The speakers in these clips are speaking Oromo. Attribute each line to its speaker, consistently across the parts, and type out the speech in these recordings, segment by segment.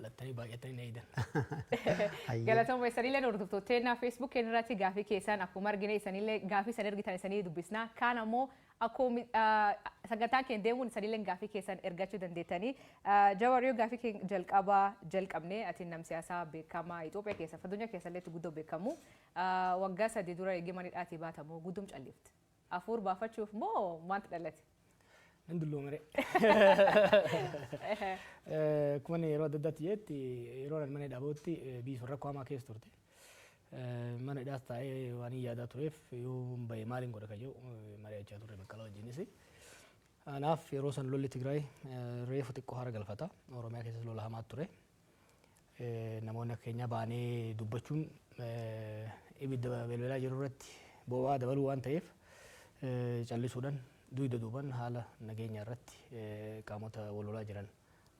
Speaker 1: bal'attanii baay'atanii na eedan.
Speaker 2: Galatooma isanillee hordoftoota Facebook irratti gaafii keessan akkuma argine isanillee gaafii san ergitan isanii dubbisna. Kaan ammoo akkuma sagantaa keenya deemuun isanillee gaafii keessan ergachuu dandeettanii. Jawar yoo gaafii jalqabne ati nam siyaasaa beekamaa Itoophiyaa keessa addunyaa keessallee guddoo beekamu waggaa 3 dura eegimanidhaatii baatamu guddum callifte. Afuur baafachuuf moo maanta dhalate?
Speaker 1: Ndullo mare. Kuma yeroo adda addaatti jetti yeroo mana dhaabotti biisu rakkoo hamaa keessa turte. Mana hidhaas taa'ee waan yaadaa tureef yoo bahe maaliin godha kayyoo mari'achaa turre baqqalaa wajjinis. Anaaf yeroo san lolli Tigraay reefu xiqqoo hara galfata. Oromiyaa keessas lola hamaa ture. Namoonni akka keenyaa baanee dubbachuun ibidda belbelaa jiru irratti boba'aa dabaluu waan ta'eef callisuudhaan duuda duuban haala nageenya irratti qaamota walolaa jiran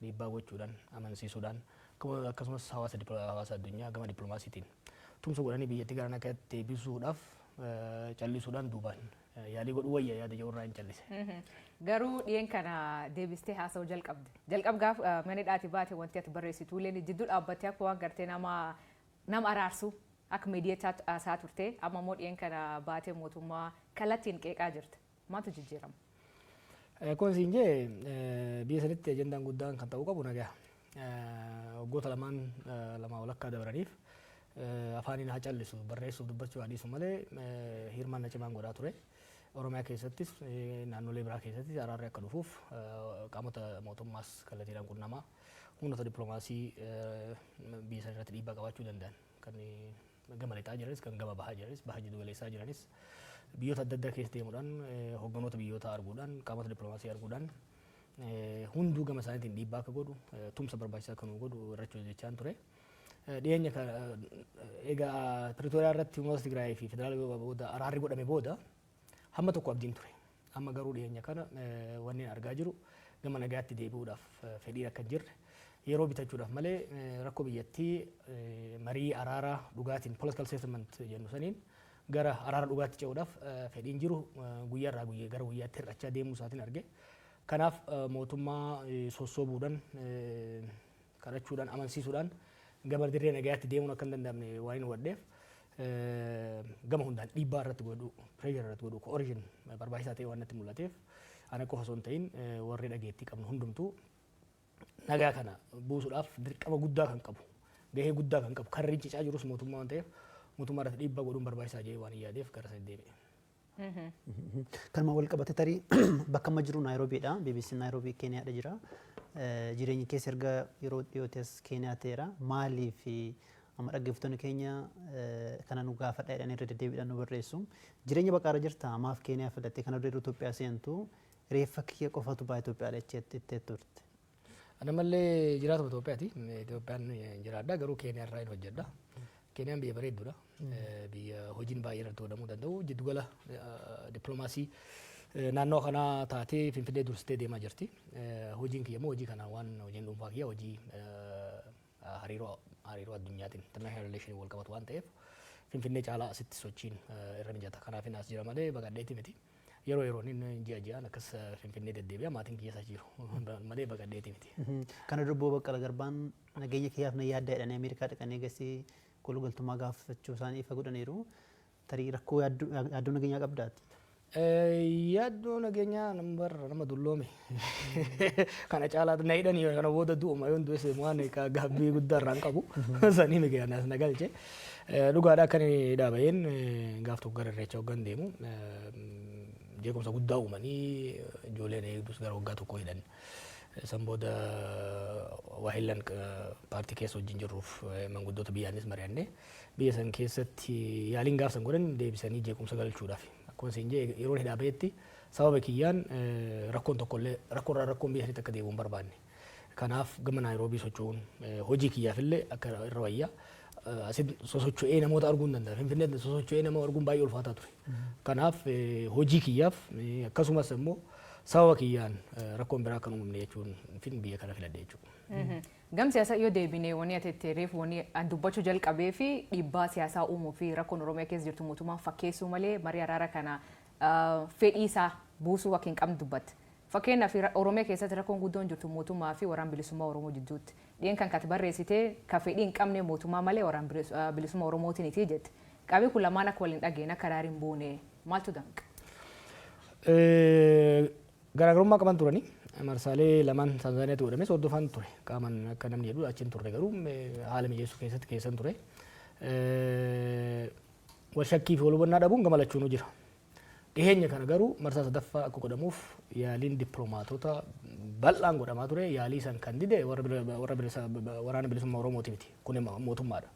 Speaker 1: dhiibbaa gochuudhaan amansiisuudhaan akkasumas hawaasa addunyaa gama dippiloomaasiitiin tumsa godhanii biyyattii gara nagaatti deebisuudhaaf callisuudhaan duubaan yaalii godhuu wayya yaada jirurraa hin callise.
Speaker 2: Garuu dhiyeen kana deebistee haasa'uu jalqabde. Jalqabgaaf mana hidhaati baate wanti ati barreessitu illee jidduu dhaabbattee akka waan gartee nama araarsu akka miidiyaa haasaa turte amma immoo dhiyeen kana baatee mootummaa kallattiin qeeqaa jirta. Maaltu jijjiirama?
Speaker 1: Kun siin jee biyya sanitti ajandaan guddaan kan ta'uu qabu nagaa. Waggoota lama walakkaa dabaraniif afaaniin haa callisu barreessuuf dubbachuu haa dhiisu malee hirmaannaa cimaan godhaa ture. Oromiyaa keessattis naannolee biraa keessattis araarri akka dhufuuf qaamota mootummaas kallattiidhaan qunnamaa humnoota dippiloomaasii biyya sana irratti dhiibbaa qabaachuu danda'an kan gama lixaa jiranis kan gama bahaa jiranis bahaa jiddu galeessaa jiranis biyyoota adda addaa keessa deemuudhaan hogganoota biyyoota arguudhaan qaamota dippiloomaasii arguudhaan hunduu gama isaaniitiin dhiibbaa akka godhu tumsa barbaachisaa akka nu godhu irratti hojjechaa ture. Dhiyeenya egaa Pretooriyaa irratti humnoota Tigraay fi federaala booda araarri godhame booda hamma tokko abdiin ture. Amma garuu dhiyeenya kana wanni argaa jiru gama nagaatti deebi'uudhaaf fedhii akka hin jirre yeroo bitachuudhaaf malee rakkoo biyyattii marii araaraa dhugaatiin political settlement jennu saniin gara araara dhugaatti ce'uudhaaf fedhiin jiru guyyaarraa gara guyyaatti hir'achaa deemuu isaatiin arge. Kanaaf mootummaa sossoobuudhaan kadhachuudhaan amansiisuudhaan gama dirree nagaatti deemuun akka hin danda'amne waan hin hubanneef gama hundaan dhiibbaa irratti godhu pireeshar irratti godhu ko'orishin barbaachisaa ta'e waan natti mul'ateef ana qofa osoo hin ta'in warri dhageettii qabnu hundumtuu nagaa kana buusuudhaaf dirqama guddaa kan qabu gahee guddaa kan qabu kan rincicaa jirus mootummaa waan ta'eef mootummaa irratti dhiibbaa godhuun barbaachisaa jee waan yaadeef gara sana deebi'e.
Speaker 3: Kanuma wal qabate tarii bakka amma jiru Naayiroobiidha. BBC Naayiroobii Keeniyaadha jira. Jireenyi keessa erga yeroo dhiyootes Keeniyaa ta'eera. Maaliif amma dhaggeeffattoonni keenya kana nu gaafadha jedhanii irra deddeebiidhaan nu barreessu. Jireenya baqaara jirta maaf Keeniyaa filatte kana dura Itoophiyaa seentu reeffa kiyya qofatu baa Itoophiyaa jettee turte.
Speaker 1: Ana mallee jiraatuma Itoophiyaati. Itoophiyaan jiraadha garuu Keeniyaa irraa hin hojjedha. Keeniyaan biyya bareedduudha. Biyya hojiin baay'ee irratti godhamuu danda'u. Jiddugala dippiloomaasii naannoo kanaa taatee Finfinnee dursitee deemaa jirti. Hojiin kiyya immoo hojii kana waan hojiin dhuunfaa kiyya hojii hariiroo addunyaatiin international relation wal qabatu waan ta'eef Finfinnee caalaa asitti sochiin irra mijata. Kanaaf as jira malee baqadheetti miti. Yeroo yeroon ji'aan akkas Finfinnee deddeebi'a maatiin kiyya isa jiru malee baqadheetti miti.
Speaker 3: Kana dubboo Baqqala Garbaan nageenya kiyyaaf na yaadda jedhanii Ameerikaa dhaqanii eegasii kolgaltummaa gaafachuu isaanii ifa godhaniiru. Tarii rakkoo yaaddoo nageenyaa qabdaati.
Speaker 1: Yaaddoo nageenyaa nama dulloome. Kana caalaatu na hidhanii kana booda du'uma yoon du'es waan gaabbii guddaa irraan qabu. Sanii migiyaanaas na galche. Dhugaadhaa akka inni dhaaba'een gaaf tokko gara irreecha hoggan deemu. Jeequmsa guddaa uumanii ijoolleen eegdus gara waggaa tokko hidhan. San booda waahillan paartii keessa wajjin jirruuf manguddoota biyyaanis mari'annee biyya san keessatti yaaliin gaaf san godhan deebisanii jeequmsa galchuudhaaf. Akkuma isin jee yeroo hidhaa ba'etti sababa kiyyaan rakkoon tokkollee rakkoon biyya sanitti akka deebi'u hin barbaanne. Kanaaf gama Naayiroobii socho'uun hojii kiyyaafillee akka irra wayyaa asin sosocho'ee namoota arguu hin danda'a. Finfinneetti sosocho'ee nama arguun baay'ee ulfaataa ture. Kanaaf hojii kiyyaaf akkasumas immoo sababa kiyyaan rakkoon biraa kan uumamne jechuun biyya kana filadhe jechuudha.
Speaker 2: Gam siyaasaa yoo deebinee wanni ati reef wanni dubbachuu jalqabee fi dhiibbaa siyaasaa uumuu fi rakkoon Oromiyaa keessa jirtu mootummaan fakkeessuu malee marii araara kana fedhii isaa buusuu akka hin qabne dubbatte. Fakkeenyaaf Oromiyaa keessatti rakkoon guddoon jirtu mootummaa fi waraana bilisummaa Oromoo jidduutti. Dhiyeen kan kati barreessitee kafee hin qabne mootummaa malee waraana bilisummaa Oromootiin iti jette. Qabii kun lamaan akka waliin dhageenya karaa hin buune maaltu danqa?
Speaker 1: Garaagarummaa qaban turanii marsaalee lamaan Tanzaaniyaatti godhamee hordofan ture. Qaaman akka namni jedhu achiin turre garuu haala mijeessuu keessatti keessan ture. Wal shakkii fi wal hubannaa dhabuun gamalachuun jira. Dhiheenya kana garuu marsaa sadaffaa akka godhamuuf yaaliin dippiloomaatota bal'aan godhamaa ture. Yaalii san kan dide waraana bilisummaa Oromooti miti. Kun mootummaadha.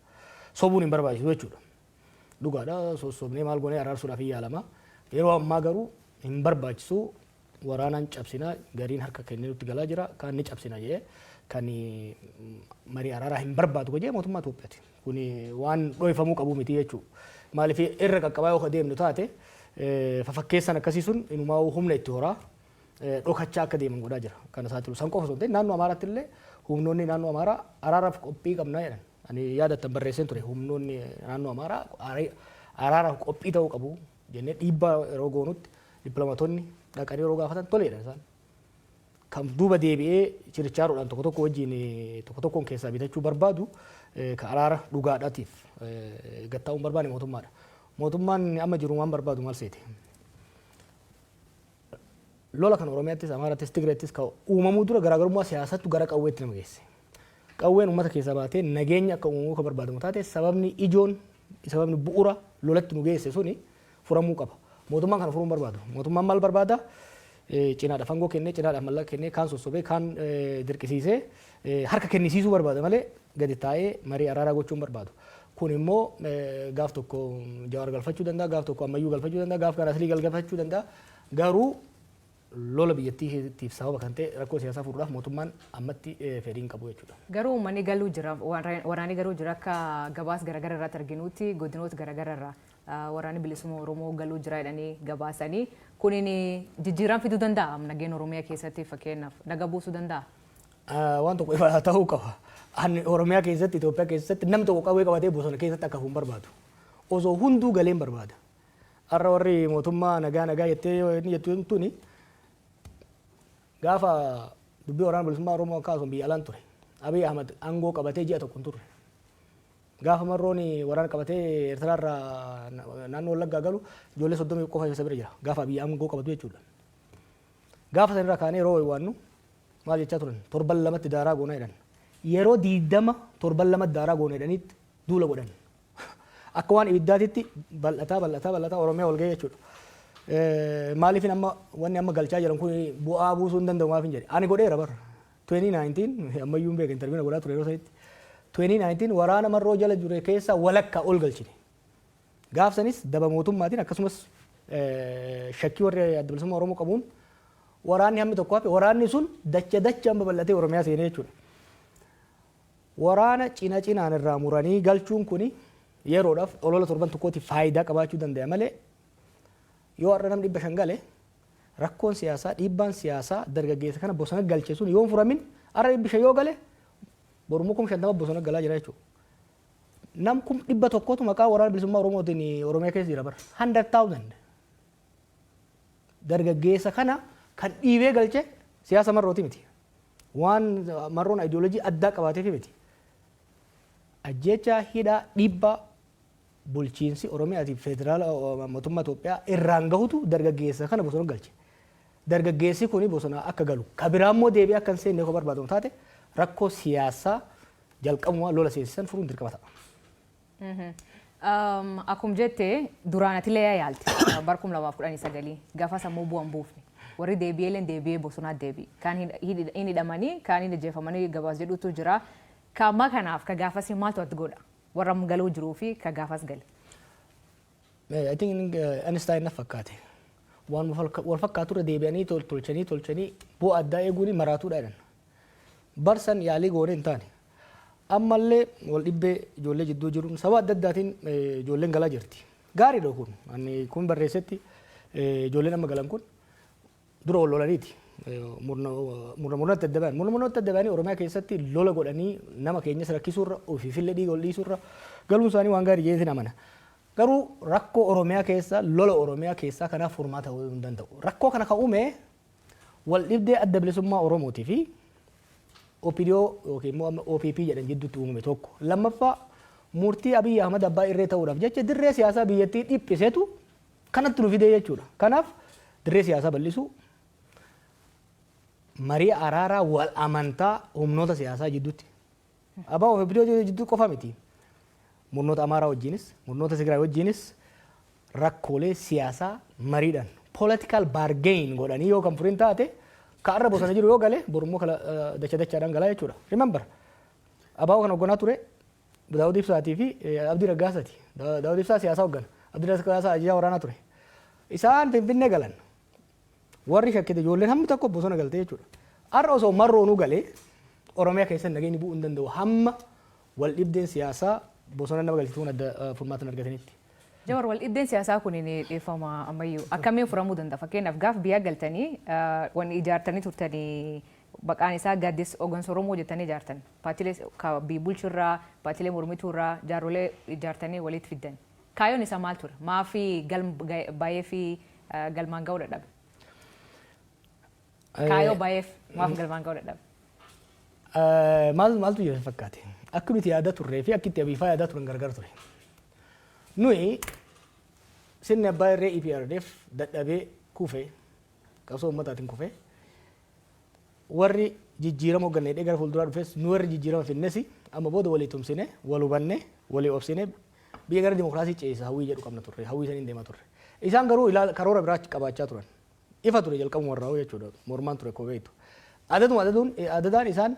Speaker 1: Sobuun hin barbaachisu jechuudha. Dhugaadha sossobnee maal goonee araarsuudhaaf hin yaalama. Yeroo ammaa garuu hin barbaachisu waraanaan cabsina gariin harka kennee nutti galaa jira kan ni cabsina jedhee kan marii araaraa hin barbaadu jedhee mootummaa Itoophiyaati. Kun waan dhoofamuu qabu miti jechuudha. Maaliif irra qaqqabaa yoo deemnu taate fafakkeessan akkasii sun inumaa humna itti horaa dhokachaa akka deeman godhaa jira. Kana isaa jiru san qofa osoo hin ta'in naannoo Amaaraatti illee humnoonni naannoo Amaaraa araaraaf qophii qabnaa jedhan. Ani yaadattan barreesseen ture humnoonni naannoo Amaaraa araaraaf qophii ta'uu qabu jennee dhiibbaa yeroo goonutti dippiloomaatonni dhaqanii yeroo gaafatan toleedha isaan. Kan duuba deebi'ee chirichaaruudhaan tokko tokko wajjin tokko tokkoon keessaa bitachuu barbaadu ka araara dhugaadhaatiif gattaa'uun barbaade mootummaadha. Mootummaan amma jiru waan barbaadu maal seete? Lola kan Oromiyaattis, Amaaraattis, Tigraayittis ka uumamuu dura garaagarummaa siyaasattu gara qawweetti nama geesse. Qawween uummata keessaa baatee nageenya akka uumamuu ka barbaadamu taate sababni ijoon sababni bu'uura lolatti nu geesse suni furamuu qaba. Mootummaan kana furuun barbaadu. Mootummaan maal barbaada? Cinaadha fangoo kennee, cinaadha mallaqa kennee, kaan sossobee, kaan dirqisiisee harka kennisiisuu barbaada malee gadi taa'ee marii araaraa gochuun barbaadu. Kun immoo gaaf tokko Jawar galfachuu danda'a, gaaf tokko ammayyuu galfachuu danda'a, gaaf kan aslii galfachuu danda'a. Garuu lola biyyattiif sababa kan ta'e rakkoo siyaasaa furuudhaaf mootummaan ammatti fedhiin qabu jechuudha.
Speaker 2: Garuu uummanni galuu jira, waraanni garuu jira akka gabaas garaagaraa irratti arginutti godinoota garaagaraa irraa waraanni bilisummaa Oromoo galuu jira jedhanii gabaasanii kunin jijjiirama fiduu danda'a nageenya Oromiyaa keessatti fakkeenyaaf naga buusuu danda'a.
Speaker 1: Waan tokko ifa ta'uu qaba. Oromiyaa keessatti Itoophiyaa keessatti namni tokko qawwee qabatee bosona keessatti akka hin barbaadu. Osoo hunduu galeen barbaada. Har'a warri mootummaa nagaa jettee jettu tuni gaafa dubbii waraana bilisummaa Oromoo kaasuun biyya alaan ture. Abiy Ahmad aangoo qabatee ji'a tokko hin turre. Gaafa marroon waraana qabatee Eertiraarraa naannoo Wallaggaa galu ijoollee 30 qofa isa bira jira. Gaafa Abiy aangoo qabatu jechuudha. Gaafa sanirraa kaanee yeroo waannu maal jechaa turan? Torban lamatti daaraa goonaa jedhan. Yeroo 20 torban lamatti daaraa goonaa jedhanitti duula godhan. Akka waan ibiddaatitti bal'ataa Oromiyaa wal ga'ee jechuudha. Maaliif amma wanni amma galchaa jiran kun bu'aa buusuu hin danda'u maaf hin jedhe. Ani godheera bara. 2019 ammayyuu hin beekan interviina godhaa ture yeroo sanitti. 2019 waraana marroo jala jure keessa walakkaa ol galchine. Gaafsanis daba mootummaatiin akkasumas shakkii warri adda bilisummaa Oromoo qabuun waraanni hammi tokko hafe waraanni sun dacha amma bal'atee Oromiyaa seenee jechuudha. Waraana cinaan irraa muranii galchuun kuni yeroodhaaf olola torban tokkootti faayidaa qabaachuu danda'a malee yoo har'a namni 500 gale rakkoon siyaasaa dhiibbaan siyaasaa dargaggeessa kana bosona galche sun yoo furamin har'a 500 yoo gale borummoo 50 bosona galaa jira jechuudha. Nam 100 maqaa waraana bilisummaa Oromootiin Oromiyaa keessa jira bara 100,000 dargaggeessa kana kan dhiibee galche siyaasa marrooti miti. Waan marroon ideoloojii addaa qabaateef miti. Ajjecha hidhaa dhiibbaa bulchiinsi Oromiyaatiif federaala mootummaa Itoophiyaa irraan gahutu dargaggeessa kana bosona galche. Dargaggeessi kuni bosona akka galu kabiraammoo deebi'ee akka hin seenne yoo barbaadamu taate rakkoo siyaasaa jalqabuma lola seensisan furuun dirqama ta'a.
Speaker 2: Akkuma jettee duraanatilee yaalti barkum 2019 gaafa sammuu bu'an buufne warri deebi'ee bosonaa deebi'e kan hin hidhamanii kan hin ajjeefamanii gabaas jedhutu jira. Kama kanaaf ka gaafas maaltu ati godha warra galuu jiruu fi ka gaafas gale.
Speaker 1: I think Einstein na fakkaate. Waan wal fakkaatu irra deebi'anii tolchanii bu'aa addaa eeguun maraatuudha jedhan. Barsan yaalii goone hin taane. Ammallee wal dhibbee ijoollee jidduu jiruun sababa adda addaatiin ijoolleen galaa jirti. Gaariidha kun. Ani kun barreessetti ijoolleen amma galan kun dura wal lolaniiti. Murnooti adda ba'anii Oromiyaa keessatti lola godhanii nama keenyas rakkisuurra ofiifillee dhiiga ol dhiisuurra galuun isaanii waan gaarii jeetiin amana. Garuu rakkoo Oromiyaa keessa lola Oromiyaa keessaa kanaaf furmaata ta'uu hin danda'u. Rakkoo kana kan uume wal dhibdee adda bilisummaa Oromootii fi OPDO yookiin immoo OPP jedhan jidduutti uumame tokko. Lammaffaa murtii Abiy Ahmad abbaa irree ta'uudhaaf jecha dirree siyaasaa biyyattii dhiphisetu kanatti nu fidee jechuudha. Kanaaf dirree siyaasaa bal'isuu marii araaraa wal amantaa humnoota siyaasaa jidduutti. Abaa OPDO jidduu qofa miti. Murnoota Amaaraa wajjinis, murnoota Tigraay wajjinis rakkoolee siyaasaa mariidhaan political bargain godhanii yoo kan furiin taate kaarra bosona jiru yoo gale borummoo kala dachaadhaan galaa jechuudha. Remember abaa kana hogganaa ture Daawud Ibsaatii fi Abdii Raggaasaati. Daawud Ibsaa siyaasaa hoggana. Abdii Raggaasaa ajajaa waraanaa ture. Isaan Finfinnee galan. Warri shakkite ijoolleen hammi tokko bosona galte jechuudha. Har'a osoo marroonuu galee Oromiyaa keessatti nageenyi bu'uu hin danda'u hamma wal dhibdeen siyaasaa bosona nama galchituun adda furmaatan argatanitti.
Speaker 2: Jawar wal dhibdeen siyaasaa kun ni dhiifama ammayyuu akkamiin furamuu danda'a? Fakkeenyaaf gaaf biyya galtanii wanni ijaartanii turtanii baqaan isaa gaaddis hooggansa Oromoo jettanii ijaartan. Paartiilee biyya bulchurraa, paartiilee mormituurraa jaarsolee ijaartanii walitti fiddan. Kaayyoon isaa maal ture? Maafi baay'ee fi galmaan ga'uu dadhabe? Kaayyoo baay'eef maaf galmaan ga'uu dadhabe?
Speaker 1: Maaltu jira fakkaate? Akka nuti yaada turree fi akka itti abiifaa yaada turan gargar ture. Nuyi sirni abbaa irree EPRDF dadhabee kuufee qabsoo uummataatiin kuufee warri jijjiirama hoggannee gara fuulduraa dhufes nu warri jijjiirama finnes amma booda walii tumsine wal hubanne walii obsine biyya gara dimokiraasii ceesa hawwii jedhu qabna turre hawwii saniin deemaa turre. Isaan garuu karoora biraa qabaachaa turan. Ifa ture jalqabuma warraa jechuudha mormaan ture koo beektu. Adadaan isaan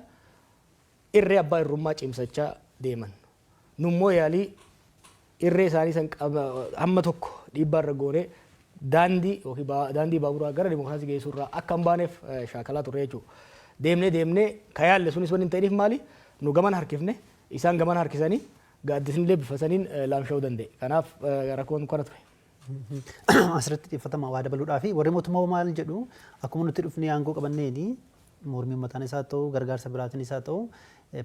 Speaker 1: irree abbaa irrummaa cimsachaa deeman. Nummoo yaalii irree isaanii san hamma tokko dhiibbaa irra goonee daandii baaburaa gara dimokiraasii geessuurraa akka hin baaneef shaakalaa turre jechuudha. Deemnee ka yaalle sunis wanni hin ta'iniif maali? Nu gaman harkifne isaan gaman harkisanii gaaddisni leebbifasaniin laamsha'uu danda'e. Kanaaf rakkoon kana ture.
Speaker 3: Asirratti xiyyeeffatamaa waa dabaluudhaa fi warri mootummaa maal jedhu akkuma nuti dhufnee aangoo qabanneeni mormiin mataan isaa ta'u gargaarsa biraatiin isaa ta'u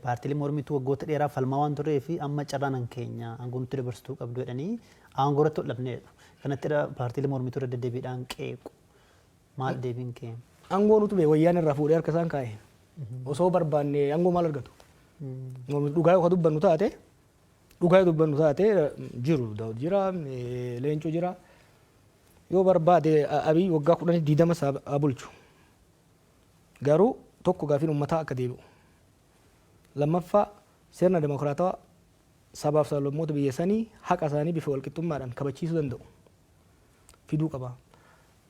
Speaker 3: paartiilee mormituu waggoota dheeraa falmaa waan turree fi amma carraan keenya aangoo nuti dabarsituu qabdu jedhanii aangoo irratti hodhanneedha. Kanatti paartiilee mormituu irra deddeebiidhaan qeequ. Maal deebiin kee?
Speaker 1: Aangoo nuti bee wayyaan irraa fuudhee harka isaan kaa'e. Osoo barbaanne aangoo maal argatu? Dhugaa yoo dubbannu taate jiru Daawud jira Leencoo jira yoo barbaade Abiy waggaa 10 bulchu. Garuu tokko gaafiin uummataa akka deebi'u. Lammaffaa sirna demokraatawaa sabaaf sablammoota biyya sanii haqa isaanii bifa walqixxummaadhaan kabachiisuu danda'u. Fiduu qaba.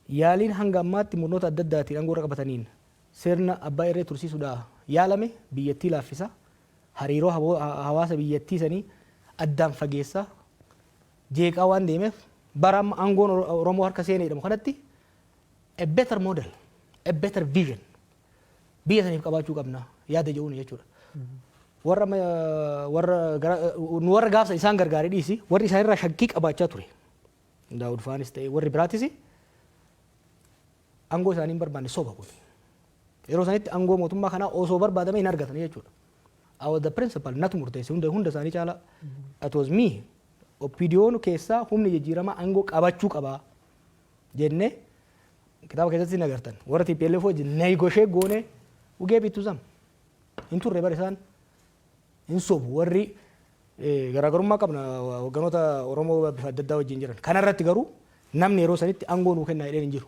Speaker 1: Yaaliin hanga ammaatti murnoota adda addaatiin aangoo irra qabataniin sirna abbaa irree tursiisuudhaaf yaalame biyyattii laaffisa. Hariiroo hawaasa biyyattii sanii addaan fageessa. Jeeqaa waan deemeef bara amma aangoon Oromoo harka seenee jedhamu kanatti a better model, a better vision biyya saniif qabaachuu qabna yaada jedhuun jechuudha. Warra gaafsa isaan gargaaree dhiisi warri isaan irraa shakkii qabaachaa ture. Daawud Faanis ta'e warri biraatis aangoo isaanii hin barbaanne soba kun. Yeroo sanitti aangoo mootummaa kanaa osoo barbaadame hin argatan jechuudha. The principal natu murteesse hunda isaanii caala. It was me. OPDO'n keessaa humni jijjiiramaa aangoo qabachuu qabaa jennee kitaaba keessatti ni agartan. Warra TPLF wajjin negotiate goone ugee bitu sam. Hin turre bara isaan hin sobu warri garaagarummaa qabna hogganoota Oromoo bifa adda addaa wajjin jiran. Kanarratti garuu namni yeroo sanitti aangoo nuu kennaa jedheen hin jiru.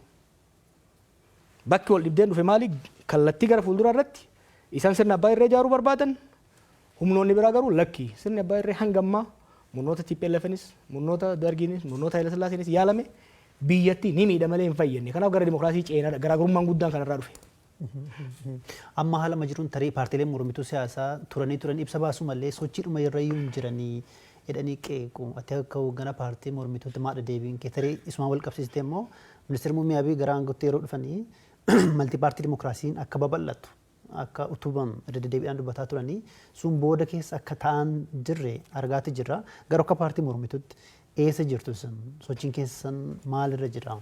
Speaker 1: Bakki wal dhibdeen dhufe maali? Kallattii gara fuulduraa irratti isaan sirna abbaa irree ijaaruu barbaadan humnoonni biraa garuu lakki sirni abbaa irree hanga ammaa murnoota TPLFnis murnoota Dargiinis murnoota Haayile Sillaaseenis yaalame biyyatti ni miidha malee hin fayyadne. Kanaaf gara dimokiraasii ceenaadha. Garaagarummaan guddaan kanarraa dhufe.
Speaker 3: Amma haala majiruun tarii paartiileen mormituu siyaasaa turan ibsa baasu malee sochiidhuma irrayyuu hin jiranii jedhanii qeequ. Ati akka hoogganaa paartii mormituutti maadha deebiin kee tarii isumaan wal qabsiistee immoo ministeerri muummee Abiy gara aangootti yeroo dhufanii maltii paartii dimokiraasiin akka babal'atu akka utubamu deddeebiidhaan dubbataa turanii sun booda keessa akka ta'an jirre argaati jirra. Garuu akka paartii mormituutti eessa jirtu sun sochiin keessan maalirra jira?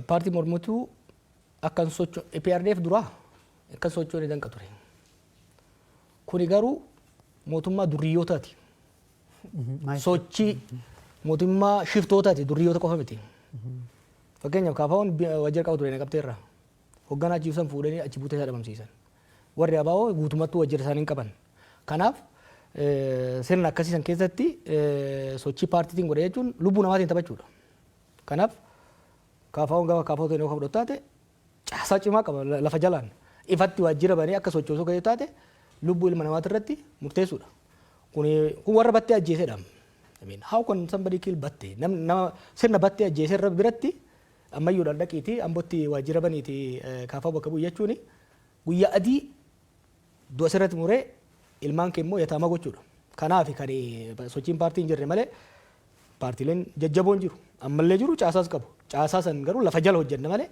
Speaker 1: Paartii mormituu akkan sochoo EPRDF duraa akkan sochoo ni danqa ture. Kuni garuu mootummaa duriyootaati. Sochii mootummaa shiftootaati durriyoota qofa miti. Fakkeenyaaf kaafaawwan wajjira qabu ture naqabteerra. Hoogganaa achi ibsan fuudhanii achi buutee isaa dhabamsiisan. Warri abaa'oo guutummattuu wajjira isaanii hin qaban. Kanaaf sirna akkasiisan keessatti sochii paartiitiin godhe jechuun lubbuu namaatiin taphachuudha. Kanaaf kaafaawwan gaafa kaafaawwan ta'e yoo fudhatte caasaa cimaa qaba lafa jalaan ifatti waajjira banee akka sochoosuu ga'ee taate lubbuu ilma namaati irratti murteessuudha. Kun warra battee ajjeesedha. I mean, how can somebody kill battee? Nama sirna battee ajjeesee irra biratti ammayyuudhaan dhaqiitii ambootti waajjira baniiti kaafaa bakka bu'u jechuun guyyaa adii du'a sirratti muree ilmaan kee immoo yataama gochuudha. Kanaaf kan sochiin paartii hin jirre malee paartiileen jajjaboon jiru. Ammallee jiru caasaas qabu. Caasaa san garuu lafa jala hojjenna malee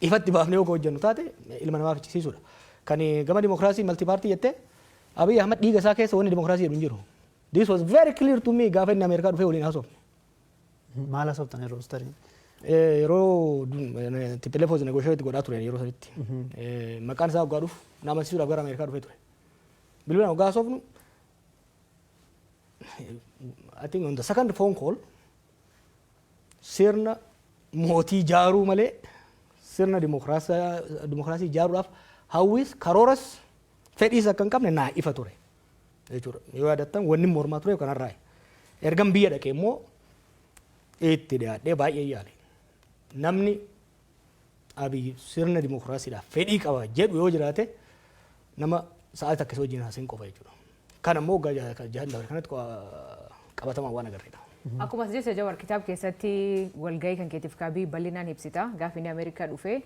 Speaker 1: ifatti baafnee yoo hojjennu taate ilma namaa fichisiisuudha. Kan gama dimokiraasii malti paartii jettee Abiy Ahmed dhiiga isaa keessa wanni dimokiraasii jedhu hin jiru. This was very clear to me gaafa inni Ameerikaa dhufee waliin haasofne.
Speaker 3: Maal haasoftan yeroo starii?
Speaker 1: Yeroo telefoon negotiate godhaa turan yeroo sanitti. Maqaan isaa waggaa dhufu nama amansiisuudhaaf gara Ameerikaa dhufee ture. Bilbilaan waggaa haasofnu I think on the second phone call sirna mootii ijaaruu malee sirna dimokiraasii ijaaruudhaaf hawwis karooras fedhiis akka hin qabne naa ifa ture jechuudha. Yoo yaadattan wanni mormaa ture kanarraa ergan biyya dhaqee immoo itti dhiyaadhee baay'ee yaale. Namni Abiy sirna dimokiraasiidhaaf fedhii qaba jedhu yoo jiraate nama sa'aatii akkasii wajjin haasa'in qofa jechuudha. Kan ammoo jahan dabre kanatti qabatamaa waan agarreedha.
Speaker 2: Akkuma jecha Jawar kitaaba keessatti walgahii kan keetiif kaabii bal'inaan ibsita gaafa inni Ameerikaa dhufe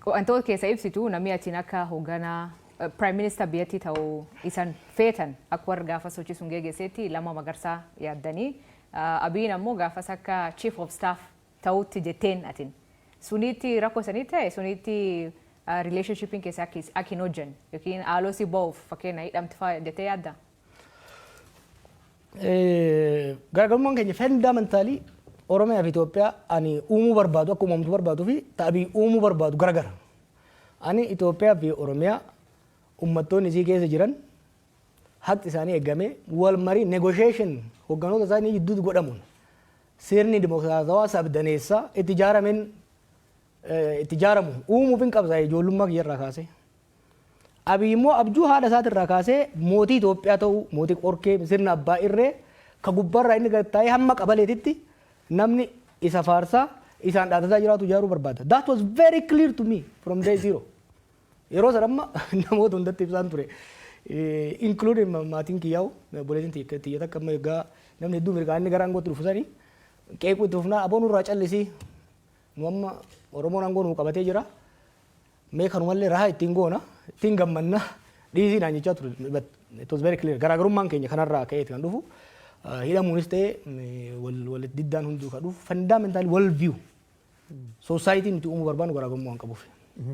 Speaker 2: wantoota keessa ibsitu namni achiin akka hoogganaa Prime Minister biyyattii ta'uu isan feetan akka warra gaafa sochii sun geggeessetti Lammaa Magarsaa yaaddanii Abiyyiin ammoo gaafas akka Chief of Staff ta'utti jetteen atin sunitti rakkoo sanii ta'e sunitti relationshipiin keessa akka hin hojjenne yookiin haaloo si ba'uuf fakkeenya hidhamti fa'aa jettee yaadda?
Speaker 1: Garaagarummaan keenya fundamentaalii Oromiyaa fi Itoophiyaa ani uumuu barbaadu akka uumamtu barbaaduu fi Abiy uumuu barbaadu garagara. Ani Itoophiyaa fi Oromiyaa uummattoonni isii keessa jiran haqi isaanii eegamee wal marii negotiation hoogganoota isaanii gidduutti godhamuun sirni dimokiraatawaa sabdaneessaa itti ijaaramu uumuuf hin qabsaa'e ijoollummaa kiyyarraa kaasee. Abiy immoo abjuu haadha isaatirraa kaasee mootii Itoophiyaa ta'uu mootii qorkee sirna abbaa irree ka gubbarraa inni gattaa'ee hamma qabaleetitti namni isa faarsaa isaan dhaatataa jiraatu ijaaruu barbaada. That was very clear to me from day zero. Yeroo sana namoota hundatti ibsaan ture. Including maatiin kiyyaa'u boleetiin tiyyata akka amma egaa namni hedduu mirgaa inni gara aangootti dhufusanii qeequu itti dhufnaa aboon irraa callisii nu amma Oromoon aangoo nu qabatee jira. Mee kanumallee rahaa ittiin goona ittiin gammanna dhiisiidhaan jechaa ture. It was very clear. Garaagarummaan keenya kanarraa ka'eeti kan dhufu. Hidhamuunis ta'e wal diddaan hunduu kan dhufu fundamentally wal view society nuti uumuu barbaannu garaagarummaa waan qabuuf.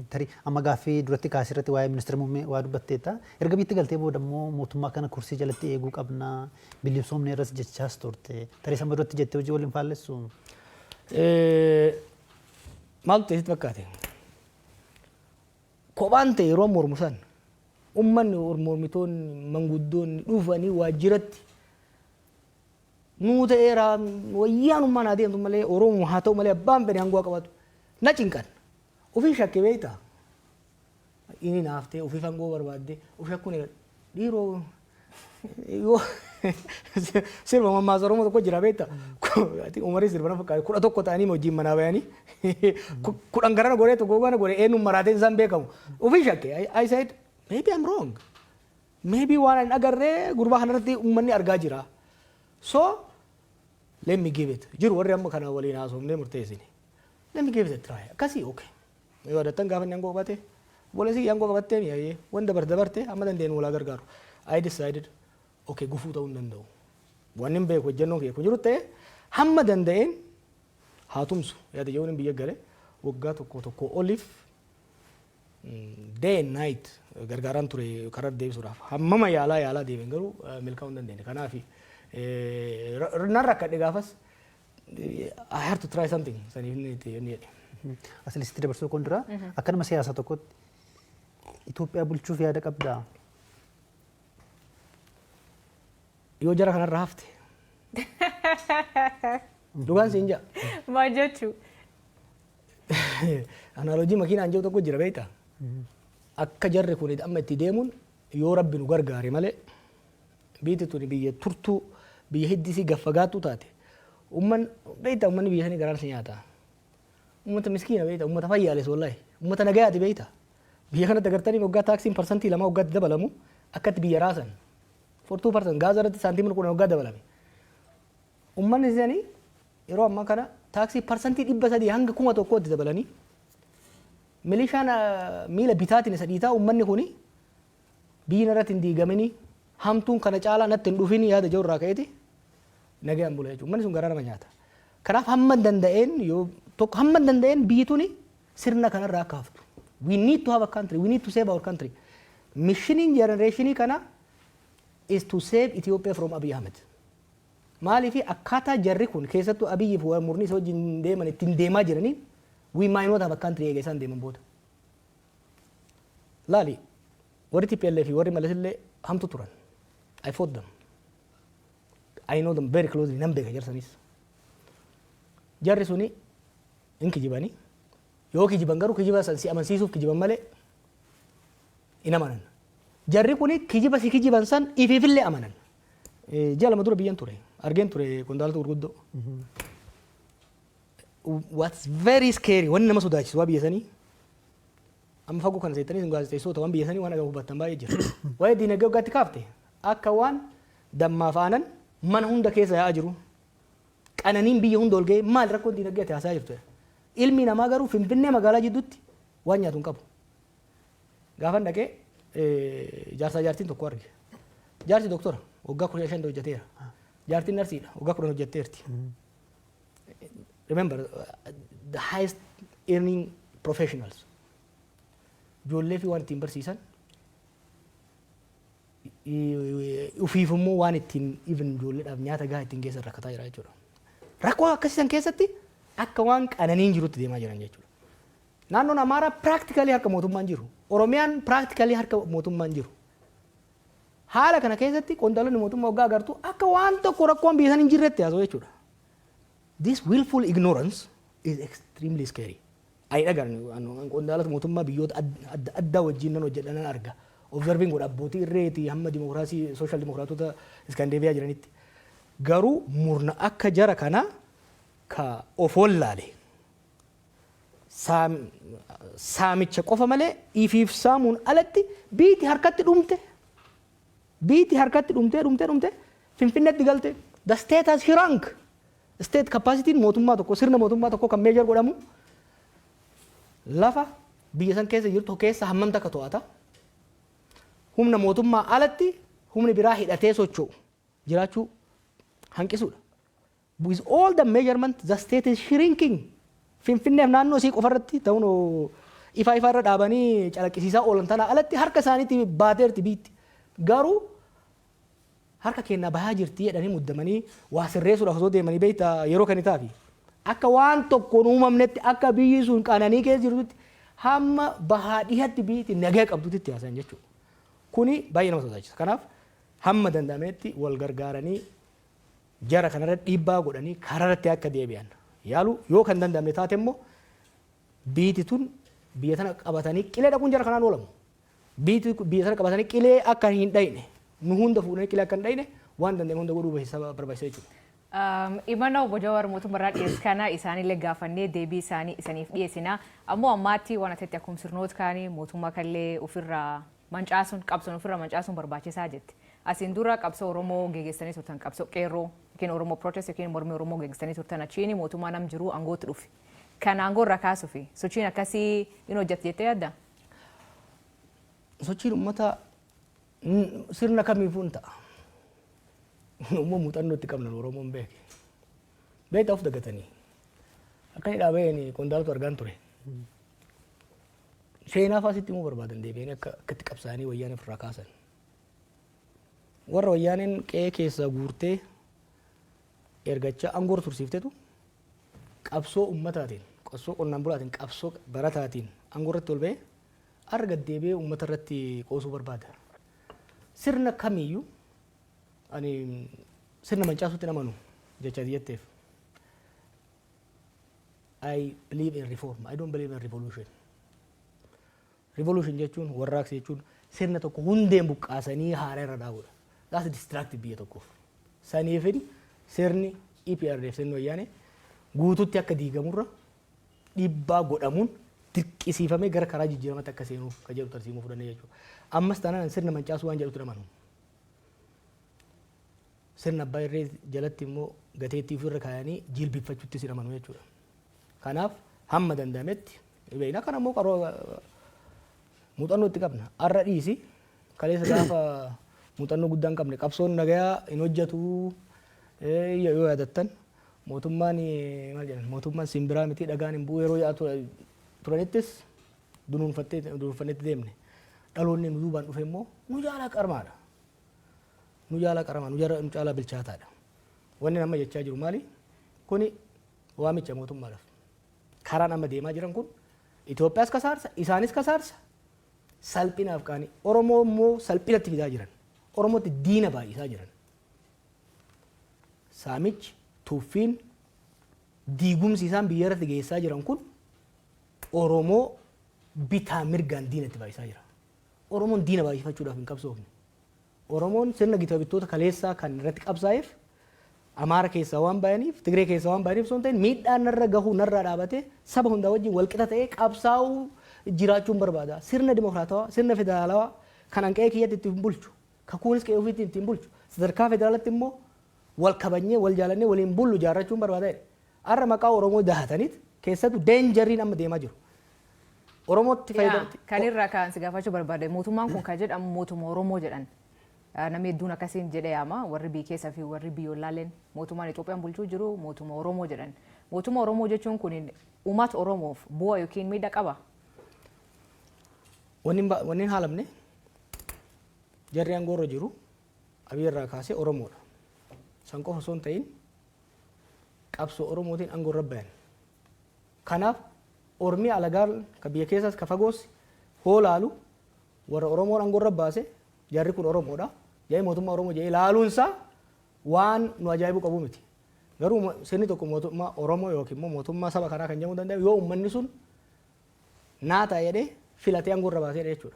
Speaker 3: Tarii amma gaaffii duratti kaasee irratti waa'ee ministeera muummee waa dubbatteetta. Erga biyyatti galtee booda immoo mootummaa kana kursii jalatti eeguu qabna bilisoomne irras jechaas turte. Tarii sama duratti jettee hojii waliin faallessu. Maaltu ta'etti fakkaate? Kophaan ta'e yeroo mormu san uummanni mormitoonni manguddoonni dhufanii waajjiratti nuu ta'eera wayyaanummaan adeemtu malee Oromoo haa ta'u malee abbaan fedhe hangoo qabatu na cinqan. Ofii shakkee beektaa? Inni naaftee ofii fangoo barbaadde ofii akkun dhiiroo yoo sirba mammaasa Oromoo tokko jira beektaa? Umarii sirba na fakkaate 11 ta'anii wajjin manaa bayanii 10 garana godhee tokko gana godhee eenyuun maraateen isaan beekamu. Ofii shakkee I said maybe I'm wrong. Maybe waan hin agarree gurbaa kanarratti uummanni argaa jira. So let me give it. Jiru warri amma kana waliin haasofnee murteessine. Let me give it a try. Akkasii okay. Yoo adattan gaafa inni hangoo qabate boleesii hangoo qabattee mi'aayee wanta dabarte amma dandeenyu walaa gargaaru. I decided okay gufuu ta'uu hin danda'u. Waan hin beeku hojjennoon kiyya kun jiru ta'e hamma danda'een haa tumsu yaada jechuun biyya gale waggaa tokko oliif day and night gargaaraan ture karaa deebisuudhaaf hammama yaalaa deemeen garuu milkaa'uu hin dandeenye. Kanaaf nan rakkadhe gaafas I have to try something saniif inni jedhe. Asirratti dabarsuu kun dura akka nama siyaasa tokkotti Itoophiyaa bulchuuf yaada qabdaa?
Speaker 1: Yoo jara kanarra hafte dhugaan siin jaa.
Speaker 2: Maal jechuu?
Speaker 1: Analoojii makiinaan jiru tokko jira beektaa? Akka jarri kun amma itti deemuun yoo rabbi nu gargaare malee biyyi tuni biyya turtuu biyya hiddisii gaffagaattuu taate beektaa uummanni biyya sanii garaan si nyaata. Uummata miskiina beektaa uummata fayyaalessu wallaahi uummata nagayaati beektaa. Biyya kanatti agartanii waggaa taaksiin parsantii 2 waggaatti dabalamu akkatti biyya raasan 42% gaazaa irratti saantiimii 10 waggaa dabalame. Uummanni isaanii yeroo ammaa kana taaksii parsantii 300 hanga 1,000tti dabalanii milishaan miila bitaatiin isa dhiitaa uummanni kuni biyyi irratti hin diigamanii hamtuun kana caalaa natti hin dhufin yaada jiru irraa ka'eeti nagayaan bula jechuudha. Uummanni sun garaa nama nyaata. Kanaaf hamma danda'een yoo tokko hamma danda'een biyyi tuni sirna kanarraa akka haftu. We need to have a country. We need to save our country. Missioning generation kana is to save Ethiopia from Abiy Ahmed. Maaliif akkaataa jarri kun keessattuu Abiyyi fi murni isa wajjin deeman ittiin deemaa jiranii we might not have a country eega isaan deeman booda. Laali warri TPLF fi warri Malasillee hamtu turan. I fought them. I know them very closely. Nan beeka jarsanis. Jarri suni hin kijibanii yoo kijiban garuu kijiba si amansiisuuf kijiban malee hin amanan. Jarri kuni kijiba si kijiban san ifiifillee amanan. Jala madura biyyan ture. Argeen ture qondaalota gurguddoo. What's very scary wanni nama sodaachisu waa biyya sanii amma fagoo kana seettanii sun gaazexeessota waan biyya sanii waan agamu hubattan baay'ee jira. Waa'ee diinagdee waggaatti kaafte akka waan dammaaf aanan mana hunda keessa yaa'aa jiru. Qananiin biyya hunda ol ga'ee maal rakkoon diinagdee ati haasaa jirtu. Ilmi namaa garuu Finfinnee magaalaa jidduutti waan nyaatu hin qabu. Gaafan dhaqee jaarsaa jaartiin tokko arge. Jaarsi doktora waggaa 15 hojjeteera. Jaartiin narsiidha waggaa 10 hojjetteerti. Remember the highest earning professionals. Ijoollee fi waan ittiin barsiisan ufiifummoo waan ittiin even ijoolleedhaaf nyaata gahaa ittiin keessa rakkataa jira jechuudha. Rakkoo akkasiisan keessatti akka waan qananiin jirutti deemaa jiran jechuudha. Naannoon Amaaraa practically harka mootummaan jiru. Oromiyaan practically harka mootummaan jiru. Haala kana keessatti qondaalonni mootummaa waggaa agartu akka waan tokko rakkoon biyya san hin jirretti haasa'u jechuudha. This willful ignorance is extremely scary. Ai dhagaan qondaalota mootummaa biyyoota adda wajjin nan hojjedhan arga. Observing godha abbootii irreeti hamma dimokiraasii social dimokiraatota Iskaandeeviyaa jiranitti. Garuu murna akka jara kana ka ofoon laale saamicha qofa malee ifiif saamuun alatti biiti harkatti dhumte. Biiti harkatti dhumte Finfinneetti galte. The state has shrunk. State capacity mootummaa tokko sirna mootummaa tokko kan meejor godhamu lafa biyya san keessa jirtu keessa hammam takka to'ata. Humna mootummaa alatti humni biraa hidhatee socho'u jiraachuu hanqisuudha. With all the measurement the state is shrinking. Finfinneef naannoo isii qofarratti ta'uun ifa irra dhaabanii calaqqisiisaa oolan tana alatti harka isaaniitti baateerti biitti. Garuu harka kennaa bahaa jirti jedhanii muddamanii waa sirreessuudhaaf osoo deemanii beektaa yeroo kanitaafi akka waan tokkoon uumamnetti akka biyyi sun qananii keessa jirtutti hamma bahaa dhihatti biyyatti nagaa qabdutti itti haasayan jechuudha. Kuni baay'ee nama sodaachisa. Kanaaf hamma danda'ametti wal gargaaranii jara kanarra dhiibbaa godhanii karaarratti akka deebi'an yaalu yoo kan danda'amne taate immoo biyyi tun biyya tana qabatanii qilee dhaquun jara kanaan oolamu. Biyya tana qabatanii qilee akka hin dhayne nu hunda fuudhanii qilee akka hin dhayne waan danda'ame hunda godhuu barbaachisa jechuudha.
Speaker 2: Imana obbo Jawar mootummaa dhiyees kana isaanillee gaafannee deebii isaanii isaniif dhiyeessina. Ammoo ammaatti waan ati akkuma sirnoota kaanii mootummaa kallee ofirraa mancaasuun qabsoon ofirraa mancaasuun barbaachisaa jetti. Asiin dura qabsoo Oromoo geggeessanii turtan qabsoo qeerroo yookiin Oromoo protest yookiin mormii Oromoo geggeessanii turtan achiin mootummaa nam jiru aangootti dhufe. Kan aangoo irra kaasuu fi sochiin akkasii hin hojjette jettee yaadda?
Speaker 1: Sochiin uummata sirna kamiifuu hin ta'a. Uumama muuxannoo itti qabnan Oromoon beeke. Beektaa of dagatanii. Akkani dhaabeen qondaalota argaan ture. Seenaa faasitti immoo barbaadan deebi'anii akka itti qabsaa'anii wayyaanee ofirraa kaasan. Warra wayyaaneen qe'ee keessa guurtee ergachaa aangoo tursiiftetu qabsoo ummataatiin, qabsoo qonnaan bulaatiin, qabsoo barataatiin aangoo irratti ol ba'ee arga deebi'ee uummata irratti qoosuu barbaada. Sirna kamiyyuu ani sirna mancaasuutti namanu jecha jetteef I believe in reform. I don't believe in revolution. Revolution jechuun warraaqsa jechuun sirna tokko hundeen buqqaasanii haara irra dhaabudha. That's destructive biyya tokkoof. Saniifin sirni EPRDF sirni wayyaane guututti akka diigamurra dhiibbaa godhamuun dirqisiifamee gara karaa jijjiiramatti akka seenuuf ka jedhu tarsiimoo fudhannee jechuudha. Ammas taanaan sirna mancaasuu waan jedhutu namanu. Sirna abbaa irree jalatti immoo gateettii ofirra kaayanii jilbifachuutti si namanu jechuudha. Kanaaf hamma danda'ametti beekna kana immoo qaroo muuxannoo itti qabna. Arra dhiisi kaleessa gaafa muuxannoo guddaa hin qabne qabsoon nagayaa hin hojjetu yoo yaadattan mootummaan maal jedhan mootummaan simbiraa miti dhagaan hin bu'u yeroo yaa'u turanittis dunuunfannetti deemne. Dhaloonni nu duubaan dhufe immoo nu jaalaa qarmaadha. Nu jaalaa qarmaa nu caalaa bilchaataadha. Wanni nama jechaa jiru maali? Kuni waamicha mootummaadhaaf. Karaan amma deemaa jiran kun Itoophiyaas kasaarsa, isaanis kasaarsa. Salphinaaf kaanii Oromoo immoo salphinatti fidaa jiran. Oromootti diina baay'isaa jiran. Saamichi, tuuffiin, diigumsi isaan biyya irratti geessaa jiran kun Oromoo bitaa mirgaan diinatti baay'isaa jira. Oromoon diina baay'ifachuudhaaf hin qabsoofne. Oromoon sirna gita bittoota kaleessaa kan irratti qabsaa'eef Amaara keessaa waan bayaniif, Tigree keessaa waan bayaniif osoo hin ta'in miidhaan narra gahuu narraa dhaabatee saba hundaa wajjin walqixa ta'ee qabsaa'uu jiraachuun barbaada. Sirna dimokiraatawaa, sirna federaalawaa kan hanqee kiyyatti ittiin bulchu, kan kunis qe'ee ofiitti ittiin bulchu, sadarkaa federaalatti immoo wal kabanyee, wal jaalannee waliin bullu ijaarrachuun barbaada. Har'a maqaa Oromoo dahataniit keessattuu deenjariin amma deemaa jiru. Oromootti fayyadamti.
Speaker 2: Kan irraa kaan si gaafachuu barbaade mootummaan kun kan jedhamu mootummaa Oromoo jedhan. Namni hedduun akkasiin jedhee yaama warri biyya keessaa fi warri biyyoolaaleen mootummaan Itoophiyaan bulchuu jiru mootummaa Oromoo jedhan. Mootummaa Oromoo jechuun kun uummata Oromoof bu'aa yookiin miidhaa qaba.
Speaker 1: Wanni hin haalamne jarri aangoo irra jiru Abiy irraa kaasee Oromoodha. San qofa osoo hin ta'in qabsoo Oromootiin aangoo irra bayan. Kanaaf Oromii alagaan ka biyya keessaas ka fagoos hoo laalu warra Oromoon aangoo irra baase jarri kun Oromoodha. Jee mootummaa Oromoo jee ilaaluunsaa waan nu ajaa'ibu qabu miti. Garuu sirni tokko mootummaa Oromoo yookiin immoo mootummaa saba kanaa kan jedhamuu danda'u yoo uummanni sun naa ta'a jedhee filatee aangoo irra baasee jechuudha.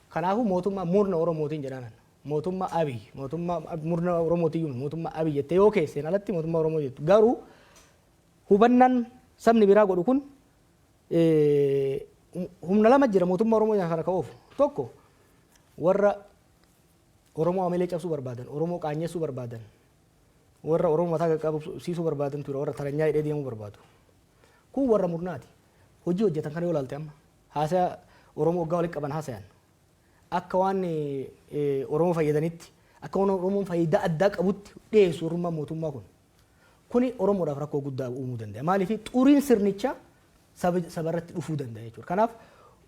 Speaker 1: Kanaafuu mootummaa murna Oromootiin jedhanan. Mootummaa Abiy, mootummaa murna Oromootiin mootummaa Abiy jettee yoo keesseen alatti mootummaa Oromoo jettu. Garuu hubannaan sabni biraa godhu kun humna lama jira mootummaa Oromoo kana ka'uuf. Tokko warra Oromoo amalee cabsuu barbaadan, Oromoo qaanyessuu barbaadan, warra Oromoo mataa qabsiisuu barbaadan ture, warra taranyaa hidhee deemuu barbaadu. Kun warra murnaati. Hojii hojjetan kana yoo ilaalte amma haasaa Oromoo waggaa walitti qaban haasayan. Akka waan Oromoo fayyadanitti, akka waan Oromoon faayidaa addaa qabutti dhiyeessu oromummaa mootummaa kun. Kuni Oromoodhaaf rakkoo guddaa uumuu danda'a. Maaliif xuriin sirnichaa saba irratti dhufuu danda'a jechuudha. Kanaaf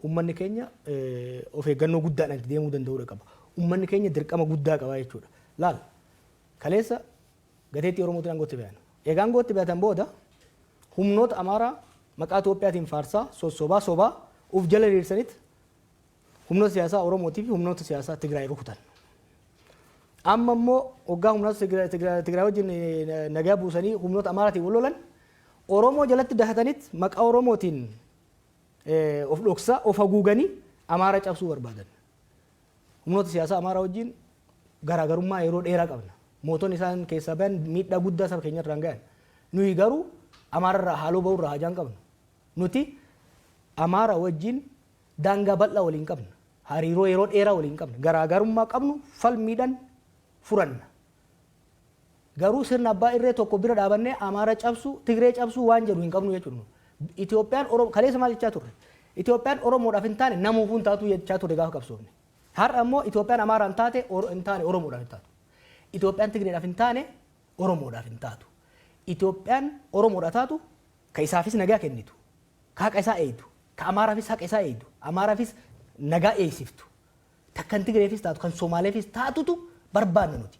Speaker 1: uummanni keenya of eeggannoo guddaadhaan itti deemuu danda'uu qaba. Uummanni keenya dirqama guddaa qaba jechuudha. Laal kaleessa gateettii Oromootiin aangootti bayan. Egaa aangootti bayatan booda humnoota Amaaraa maqaa Itoophiyaatiin faarsaa sobaa uf jala diriirsanitti humnoota siyaasaa Oromootii fi humnoota siyaasaa Tigraay rukutan. Amma immoo waggaa humnoota Tigraay wajjin nagaa buusanii humnoota Amaaraatiin wal lolan Oromoo jalatti dahatanitti maqaa Oromootiin of dhoksaa of haguuganii Amaaraa cabsuu barbaadan. Humnoota siyaasaa Amaaraa wajjin garaagarummaa yeroo dheeraa qabna. Mootonni isaan keessaa bayan miidhaa guddaa saba keenya irraan gahan. Nuyi garuu Amaara irraa haaloo bahuu irraa hajaan qabna. Nuti Amaara wajjin daangaa bal'aa waliin qabna. Hariiroo yeroo dheeraa waliin qabna. Garaagarummaa qabnu falmiidhaan furanna. Garuu sirna abbaa irree tokko bira dhaabannee Amaara cabsuu, Tigree cabsuu waan jedhu hin qabnu jechuudha. Itoophiyaan kaleessa maal jechaa turre? Itoophiyaan Oromoodhaaf hin taane namuuf hin taatu jechaa turre gaafa qabsoofne. Har'a immoo Itoophiyaan Amaaraan taate hin taane Oromoodhaaf hin taatu. Itoophiyaan Tigreedhaaf hin taane Oromoodhaaf hin taatu. Itoophiyaan Oromoodhaaf taatu ka isaafis nagaa kennitu, ka haqa isaa eeydu, ka Amaaraafis haqa isaa eeydu, Amaaraafis nagaa eeysiftu. Takkan Tigreefis taatu, kan Somaaleefis taatutu barbaanna nuti.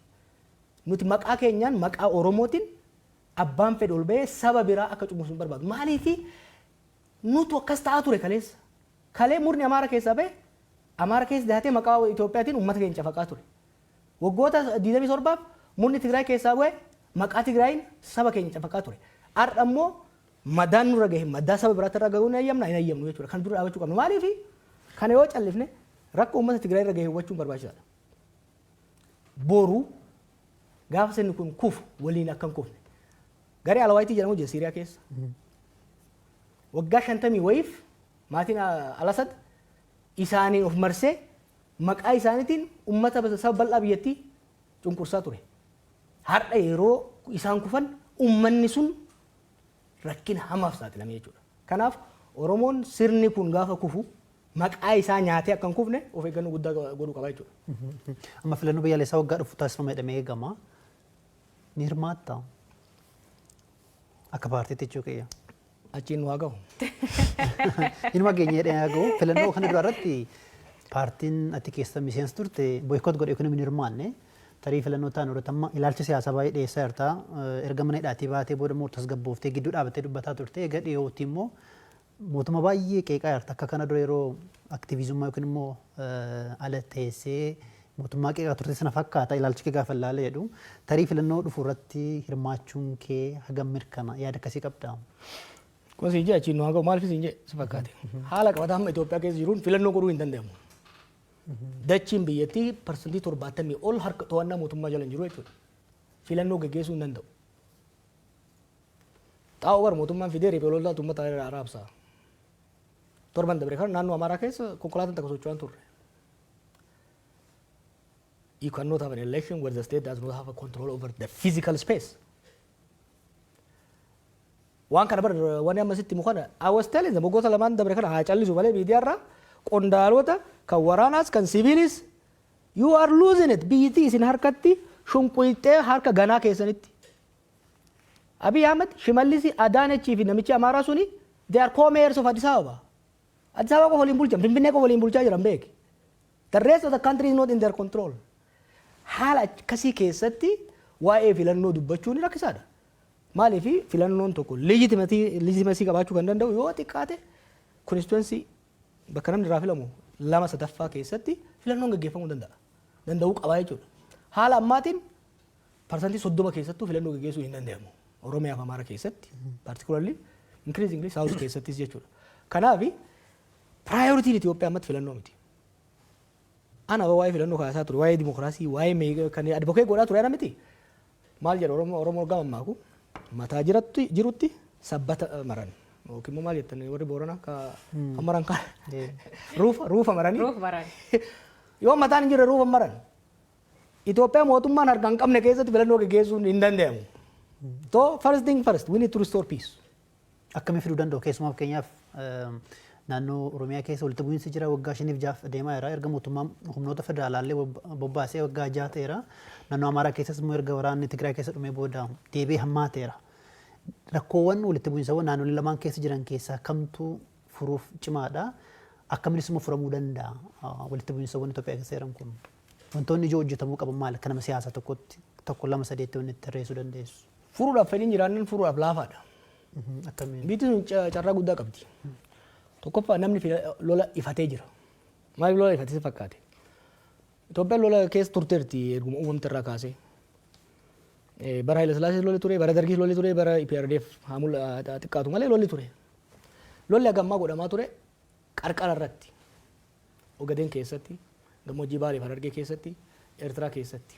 Speaker 1: Nuti maqaa keenyaan maqaa Oromootiin abbaan fedhe ol bahee saba biraa akka cumusuun barbaadu. Maaliifi nutu akkas ta'aa ture kaleessa. Kalee murni Amaara keessaa bahe Amaara keessa dahatee maqaa Itoophiyaatiin uummata keenya cafaqaa ture. Waggoota 27 murni Tigraay keessaa bahe maqaa Tigraayin saba keenya cafaqaa ture. Har'a immoo madaan nurra gahe madaa saba biraatti irra gahuun hin hayyamnu jechuudha. Kan dura dhaabachuu qabnu maaliif kana yoo callifne rakkoo uummata Tigraay irra gahe hubachuun barbaachisaadha. Boru gaafa sirni kun kufu waliin akka hin kufne. Garee Alawaayitii jedhamu jira Siiriyaa keessa. Waggaa 50 wayiif maatiin Alasad isaanii of marsee maqaa isaaniitiin uummata saba bal'aa biyyattii cunqursaa ture. Har'a yeroo isaan kufan uummanni sun rakkina hamaaf saaxilame jechuudha. Kanaaf Oromoon sirni kun gaafa kufu maqaa isaa nyaatee akka hin kufne of eeggannoo guddaa godhuu qaba jechuudha.
Speaker 3: Amma filannoo biyyaalessaa waggaa dhufu taasifama jedhamee eegama. Ni hirmaatta akka paartiitti jechuu kiyya.
Speaker 1: Achiin waa gahu.
Speaker 3: Inuma geenyee dheeyaa gahu filannoo kana dura irratti paartiin ati keessa miseensa turte boykoot godhee kun hin hirmaanne. Tarii filannoo ta'an irratti amma ilaalcha siyaasaa baay'ee dhiyeessaa jirta. Erga mana hidhaatii baatee booda immoo tasgabbooftee gidduu dhaabattee dubbataa turte. Egaa dhiyootti immoo mootummaa baay'ee qeeqaa jirta. Akka kana dura yeroo aktiviizummaa yookiin immoo ala teessee mootummaa qeeqaa turte sana fakkaata ilaalchi kee gaafa ilaalee jedhu. Tarii filannoo dhufu irratti hirmaachuun kee hagam mirkana yaada akkasii qabda.
Speaker 1: Kun siin jee achiin nu haa gahu maaliif siin jee si fakkaate. Haala qabataa amma Itoophiyaa keessa jiruun filannoo godhuu hin danda'amu. Dachiin biyyattii parsantii 70 ol harka to'annaa mootummaa jala hin jiru jechuudha. Filannoo gaggeessuu hin danda'u. Xaa'oo bar mootummaan fidee riphee loltoota uummata araabsaa. Torban dabre kan naannoo Amaaraa keessa konkolaataan takka socho'an turre. You cannot have an election where the state does not have a control over the physical space. Waan kana bar waan amma sitti mukana I was telling them goota lamaan dabre kana haa callisu malee miidiyaarraa qondaalota kan waraanaas kan siviilis you are losing it biyyittii isin harkatti shunquyxee harka ganaa keessanitti. Abiy Ahmed Shimallisi Adaanechii fi namichi Amaaraa suni they are co-mayors of Addis Ababa. Addis Ababa qofa waliin bulchan Finfinnee qofa waliin bulchaa jiran beeki. The rest of the country is not in their control. Haala akkasii keessatti waa'ee filannoo dubbachuun rakkisaadha. Maaliif filannoon tokko legitimacy qabaachuu kan danda'u yoo xiqqaate constituency bakka namni irraa filamu 2/3 keessatti filannoon gaggeeffamuu danda'a. Danda'uu qaba jechuudha. Haala ammaatiin parsantii 30 keessattuu filannoo gaggeessuu hin danda'amu. Oromiyaa fi Amaaraa keessatti particularly increasingly South keessattis jechuudha. Kanaaf priority Itoophiyaa ammatti filannoo miti. Ana waa'ee filannoo kaasaa ture waa'ee dimokiraasii waa'ee kan advocate godhaa ture ana miti. Maal jedha Oromoo gama maaku mataa jirutti sabbata maran. Yookiin immoo maal jettan warri Booranaa ka maran kan ruufa maranii.
Speaker 2: Ruufa maran.
Speaker 1: Yoo mataan hin jirre ruufa maran. Itoophiyaa mootummaan harka hin qabne keessatti filannoo gaggeessuun hin danda'amu. So first thing first we need to restore peace.
Speaker 3: Akkamii fiduu danda'u keessumaa fakkeenyaaf naannoo Oromiyaa keessa walitti bu'iinsi jira waggaa 5 deemaa jira erga mootummaan humnoota federaalaallee bobbaasee waggaa 6 ta'eera naannoo Amaaraa keessas immoo erga waraanni Tigraay keessa dhumee booda deebii hammaateera. Rakkoowwan walitti bu'iinsawwan naannolee lamaan keessa jiran keessaa kamtu furuuf cimaadha akkaminis immoo furamuu danda'a walitti bu'iinsawwan Itoophiyaa keessa jiran kun wantoonni ijoo hojjetamuu qaban maal akka nama siyaasa tokkotti tokko lama sadeetti wanni itti tarreessuu dandeessu.
Speaker 1: Furuudhaaf fedhiin jiraannan furuudhaaf laafaadha.
Speaker 3: Akkamiin?
Speaker 1: Biitiin carraa guddaa qabdi. Tokkoffaa namni lola ifatee jira. Maaliif lola ifatee si fakkaate? Itoophiyaan lola keessa turteerti erguma uumamte irraa kaasee. Bara Haile Sillaasee lolli ture, bara Dargii lolli ture, bara IPRDF haamul xiqqaatu malee lolli ture. Lolli hagammaa godhamaa ture qarqara irratti. Ogadeen keessatti, gammoojjii Baalee Harargee keessatti, Eertiraa keessatti.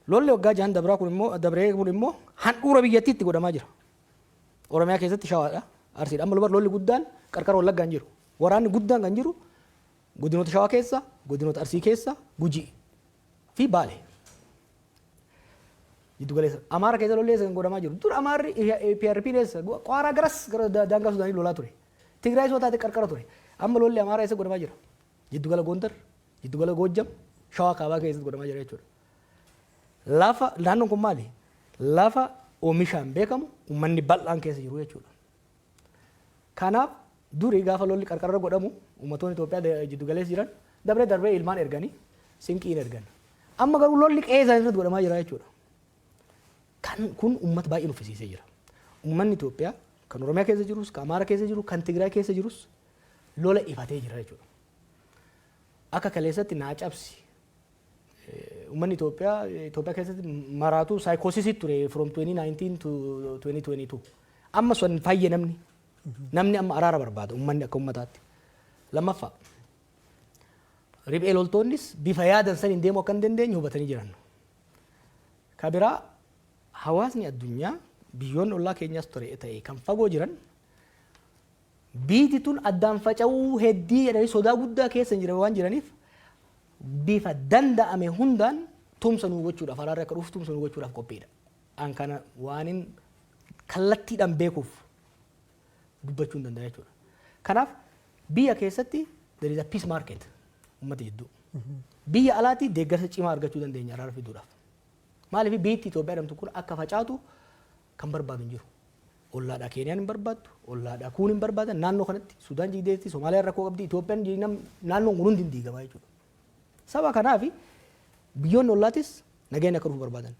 Speaker 1: Lolli waggaa 6 dabree kun immoo handhuura biyyattiitti godhamaa jira. Oromiyaa keessatti Shawaadha. Arsiidha. Amma lubar lolli guddaan qarqara Wallaggaan jiru. Waraanni guddaan kan jiru godinoota Shawaa keessa, godinoota Arsii keessa, Gujii fi Baalee. Jiddu galeessa. Amaara keessa lolli kan godhamaa jiru. Dur Amaarri PRP keessa Qaaraa garas gara daangaa Sudaanii lolaa ture. Tigraay soo taate qarqara ture. Amma lolli Amaara keessa godhamaa jira. Jiddu gala Gondar, jiddu gala Goojjam, Shawaa kaabaa keessatti godhamaa jira jechuudha. Lafa naannoon kun maali? Lafa oomishaan beekamu uummanni bal'aan keessa jiru jechuudha. Kanaaf durii gaafa lolli qarqara godhamu uummattoonni Itoophiyaa jiddu galeessa jiran darbee ilmaan erganii sinqiin ergan. Amma garuu lolli qe'ee isaanii irratti godhamaa jira jechuudha. Kun uummata baay'ee nuffisiisee jira. Uummanni Itoophiyaa kan Oromiyaa keessa jirus, kan Amaaraa keessa jiru, kan Tigraay keessa jirus lola ifatee jira jechuudha. Akka kaleessatti naa cabsi. Uummanni Itoophiyaa keessatti maraatu saayikoosisii ture from 2019 to 2022. amma sun fayye namni amma araara barbaada ummanni akka ummataatti lammaffaa riphee loltoonnis bifa yaadan saniin deemuu akka hin dandeenye hubatanii jiran ka biraa hawaasni addunyaa biyyoonni ollaa keenyaas ture ta'e kan fagoo jiran biiti tun addaan faca'uu heddii jedhanii sodaa guddaa keessa jiran waan jiraniif bifa danda'ame hundaan tumsa nuu gochuudhaaf araarri akka dhufu tumsa nuu gochuudhaaf qophiidha. An kana waanin kallattiidhaan beekuuf dubbachuu hin danda'a jechuudha. Kanaaf biyya keessatti there is a peace market uummata jidduu. Biyya alaatti deeggarsa cimaa argachuu dandeenya araara fiduudhaaf. Maaliif biitti Itoophiyaa jedhamtu kun akka facaatu kan barbaadu hin jiru. Ollaadhaa Keeniyaan hin barbaaddu, ollaadhaa kuun hin barbaadan naannoo kanatti Sudaan jigdeetti, Somaaliyaa rakkoo qabdi, Itoophiyaan naannoon kun hundi hin diigamaa jechuudha. Saba kanaaf biyyoonni ollaattis nageenya akka dhufu barbaadan.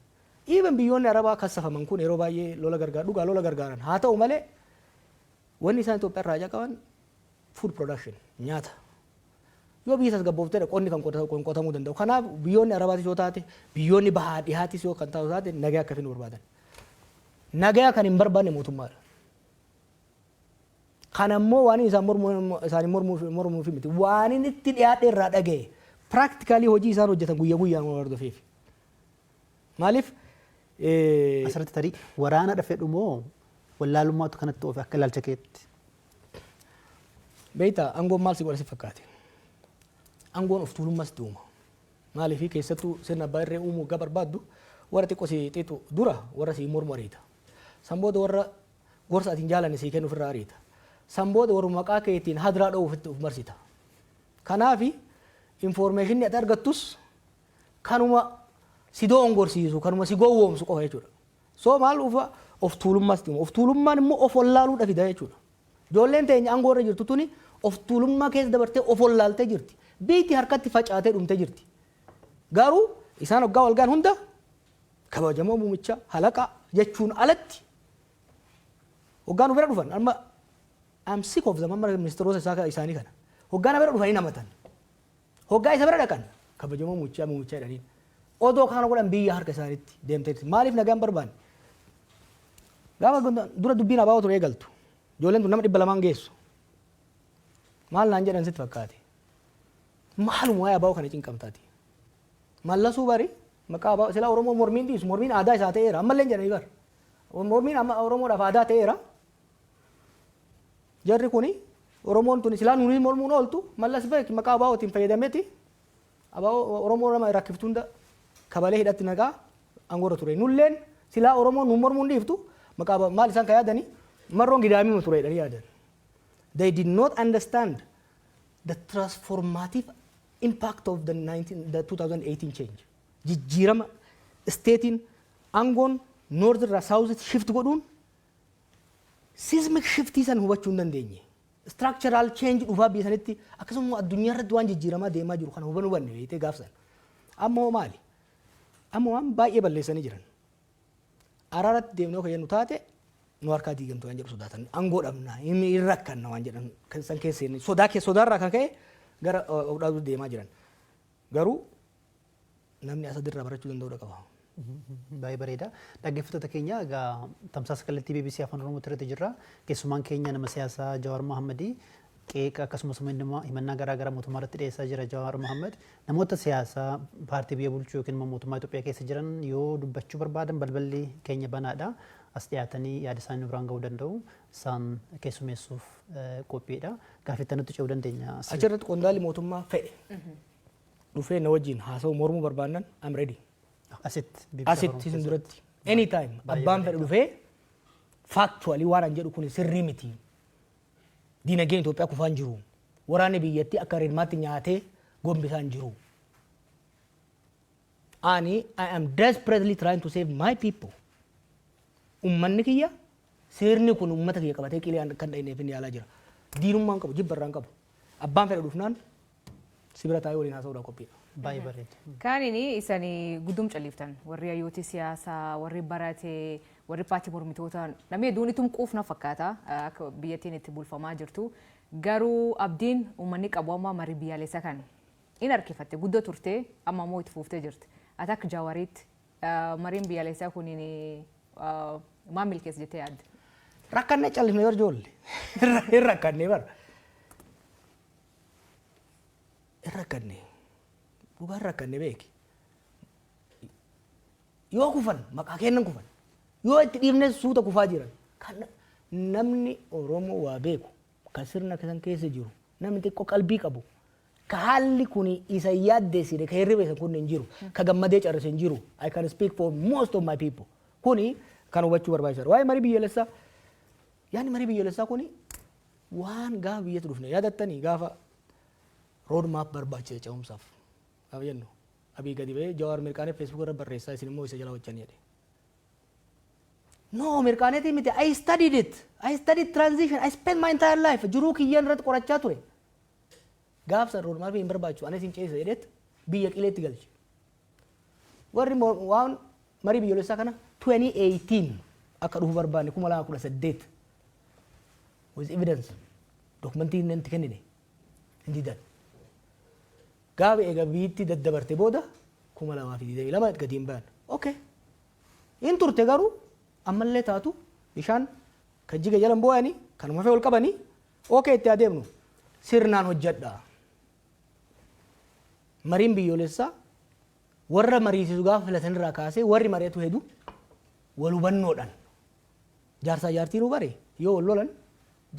Speaker 1: Even biyyoonni Arabaa kassafaman kun yeroo baay'ee lola gargaaru dhugaa lola gargaaran haa ta'u malee wanni isaan Itoophiyaa irraa qaban food production nyaata. Yoo biyya tasgabbooftee qonni kan qotamuu danda'u. Kanaaf biyyoonni Arabaatis yoo taate biyyoonni bahaa dhihaatis yoo kan taatu taate nagaa akka finnu barbaadan. Nagaa kan hin barbaanne mootummaadha. Kan ammoo waan isaan mormuuf miti waan inni itti dhiyaate irraa dhaga'e practically hojii isaan hojjetan guyyaa guyyaan waan hordofeef. Maaliif
Speaker 3: asirratti tarii waraana dhafedhu moo wallaalummaatu kanatti oofe akka ilaalcha keetti?
Speaker 1: Beektaa aangoon maal si godha si fakkaate? Aangoon of tuulummaas duuma. Maaliif keessattuu sirna abbaa irree uumuu gaa barbaaddu warra xiqqoo si xiixu dura warra si mormu ariita. Sanbooda warra gorsa atiin jaalanne si kennu ofirraa ariita. Sanbooda warra maqaa keetiin hadiraa dha'uuf itti of marsita. Kanaafi information ati argattus kanuma si doongorsiisu kanuma si gowwoomsu qofa jechuudha. So maal ufa of tuulummaas duuma. Of tuulummaan immoo of wallaaluudha fida jechuudha. Ijoolleen teenya aangoo irra jirtu tuni of tuulummaa keessa dabartee of wallaaltee jirti. Biitti harkatti facaatee dhumtee jirti. Garuu isaan hoggaa walgaan hunda kabajamoo muummicha halaqa jechuun alatti hoggaan bira dhufan amma I'm sick of them amma ministeerota isaanii kana hoggaan bira dhufanii namatan hoggaa isa bira dhaqan kabajamoo muummicha jedhaniin odoo kana godhan biyya harka isaaniitti deemteetti maaliif nagaan barbaanne gaafa dura dubbiin abaa'oo ture eegaltu ijoolleen tun nama 200 geessu maal naan jedhan sitti fakkaate maaluma waa'ee abaa'oo kana cinqamtaati mallasuu bari maqaa abaa'oo sila Oromoo mormiin dhiisu mormiin aadaa isaa ta'eera ammallee jedhanii bar mormiin Oromoodhaaf aadaa ta'eera jarri kuni Oromoon tuni silaa nuuni mormuun ooltu mallas beeki maqaa abaa'ootiin fayyadameeti abaa'oo Oromoo nama rakkiftu hunda kabalee hidhatti nagaa aangoorra ture nulleen silaa Oromoon nu mormuun dhiiftu maqaa maal isaan ka yaadanii marroon gidaamii ture jedhanii yaadan. They did not understand the transformative impact of the 2018 change. Jijjiirama statein aangoon north irraa south shift godhuun seismic shift san hubachuu hin dandeenye. Structural change dhufaa biyya sanitti akkasuma addunyaa irratti waan jijjiiramaa deemaa jiru kana hubanne beektee gaafsan. Amma maali? Amma waan baay'ee balleessanii jiran. Araaratti deemnee kan jennu taate nu harkaa diigamtu waan jedhu sodaatan aangoo dhabnaa inni rakkanna waan jedhan kan san keessee sodaarraa kan ka'e gara odhaatu deemaa jiran. Garuu namni asadirraa barachuu danda'udha qaba.
Speaker 3: Baay'ee bareeda. Dhaggeeffattoota keenya egaa tamsaasa kallattii BBC Afaan Oromoo irratti jirra. Keessumaan keenya nama siyaasaa Jawar Mohammed qeeqa akkasumas himannaa garaa garaa mootummaa irratti dhiyeessaa jira Jawar Mohammed. Namoota siyaasaa paartii biyya bulchuu yookiin immoo mootummaa Itoophiyaa keessa jiran yoo dubbachuu barbaadan balballi keenya banaadha. As dhiyaatanii yaada isaanii biraan ga'uu danda'u. Isaan keessumeessuuf qophiidha. Gaaffii nutti ce'uu dandeenya.
Speaker 1: Achirratti qondaalli mootummaa fedhe dhufee na wajjin haasa'u mormuu barbaannan I'm ready. Asitti isin duratti anytime abbaan fedhe dhufee factually waan an jedhu kun sirrii miti. Diinagdeen Itoophiyaa kufaan jiru. Waraanni biyyattii akka reermaatti nyaatee gombisaan jiru. I am desperately trying to save my people. Ummanni kiyya seerni kun ummata kiyya qabatee qilee kan dha'ineef inni yaalaa jira. Diinummaan qabu jibbarraan qabu. Abbaan fedhe dhufnaan sibira taa'ee waliin haasa'uudhaan qophiidha.
Speaker 3: Baay'ee bareeda.
Speaker 2: Kaanini isanii guddum calliftan warri hayyooti siyaasaa warri baratee warri paartii mormitoota namni hedduun itti quufna fakkaata akka biyyattiin itti bulfamaa jirtu garuu abdiin uummanni qabu amma marii biyyaalessa kan in harkifatte guddoo turte amma immoo itti fuuftee jirti. Ati akka Jawariitti mariin biyyaalessaa kuniin maal milkeessa jettee yaadda?
Speaker 1: rakkanne callisne bar joolle rakkanne bar rakkanne dhugaan rakkanne beeki yoo kufan maqaa kennan kufan yoo itti dhiibne suuta kufaa jiran kan namni Oromoo waa beeku kan sirna kasan keessa jiru namni xiqqoo qalbii qabu ka haalli kun isa yaaddeessine ka hirriba isa kun hin jiru ka gammadee carrase hin jiru I can speak for most of my people kuni kan hubachuu barbaachisaadha waa'ee marii biyyoolessaa yaani marii biyyoolessaa kuni waan gaafa biyyatti dhufne yaadattanii gaafa road map barbaachise ce'umsaaf gaafa jennu abii gadi ba'ee Jawar mirqaanee Facebook irra barreessaa isin immoo isa jala hojjanii jedhe no mirqaaneetii miti I studied it I studied transition I spent my entire life jiruu kiyyaan irratti qorachaa ture gaafsan road map hin barbaachisu anis hin ceesisa jedheet biyya qileetti galche warri waan marii biyyoolessaa kana 2018 akka dhufu barbaanne 2018 with evidence dokumentii inni itti kennine hin didan gaafa eega biitti daddabarte booda 2022 gadi hin baan okay in turte garuu ammallee taatu bishaan kan jiga jalan boo'anii kanuma fee ol qabanii okay itti adeemnu sirnaan hojjedha mariin biyyoolessaa warra mariisisu gaafa filatan irraa kaasee warri mari'atu hedu wal hubannoodhaan jaarsaa jaartii nu bare yoo wal lolan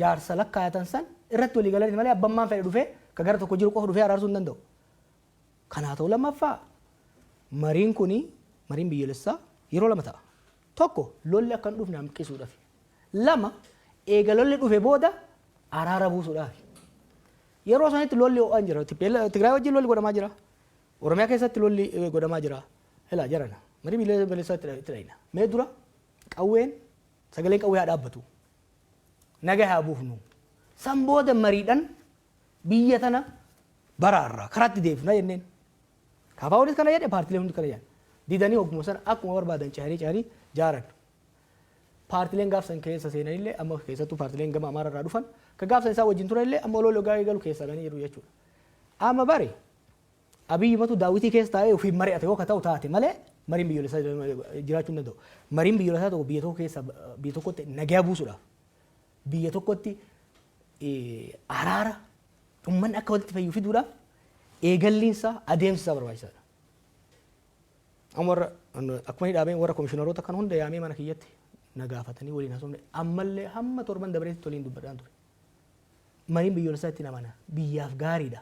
Speaker 1: jaarsa lakkaayatan san irratti walii galanii malee abbammaan fedhe dhufee ka gara tokko jiru qofa dhufee araarsuu hin danda'u. Kanaa ta'u lammaffaa mariin kuni mariin biyyoolessaa yeroo lama ta'a. Tokko lolli akka hin dhufne hanqisuudhaaf. Lama eega lolli dhufe booda araara buusuudhaaf. Yeroo sanitti lolli ho'aan jira. Tigraay wajjin lolli godhamaa jira. Oromiyaa keessatti lolli godhamaa jira. Helaa jarana. Marii biyyoolessaa itti dhayina. Mee dura qawween sagaleen qawwee haa dhaabbatu. Nagaa haa buufnu. San booda mariidhaan biyya tana baraarraa karaatti deebifna jenneen. Kaafaa kana jedhe paartileen hundi kana jedhan. Didanii ogguma sana akkuma barbaadan cahanii jaaran. Paartileen gaafsan keessa seenanillee amma keessattuu paartileen gama Amaararraa dhufan ka gaafsan isaa wajjin turanillee amma lolli ogaa eegalu keessa ganii jiru jechuudha. Amma bare Abiyyumatu daawwitii keessa taa'ee ofii mari'ate yoo ka ta'u taate malee mariin biyyoolessaa jiraachuu hin danda'u. Mariin biyyoolessaa tokko biyya tokko keessa biyya tokkotti nagaa buusuudhaaf biyya tokkotti araara uummanni akka walitti fayyuu fiduudhaaf eegalliinsaa adeemsisaa barbaachisaadha. Amma warra akkuma hidhaameen warra komishiinaroota kan hunda yaamee mana kiyyatti nagaafatanii waliin haasofne ammallee hamma torban dabreetti waliin dubbadhaan ture. Mariin biyyoolessaa itti namana biyyaaf gaariidha.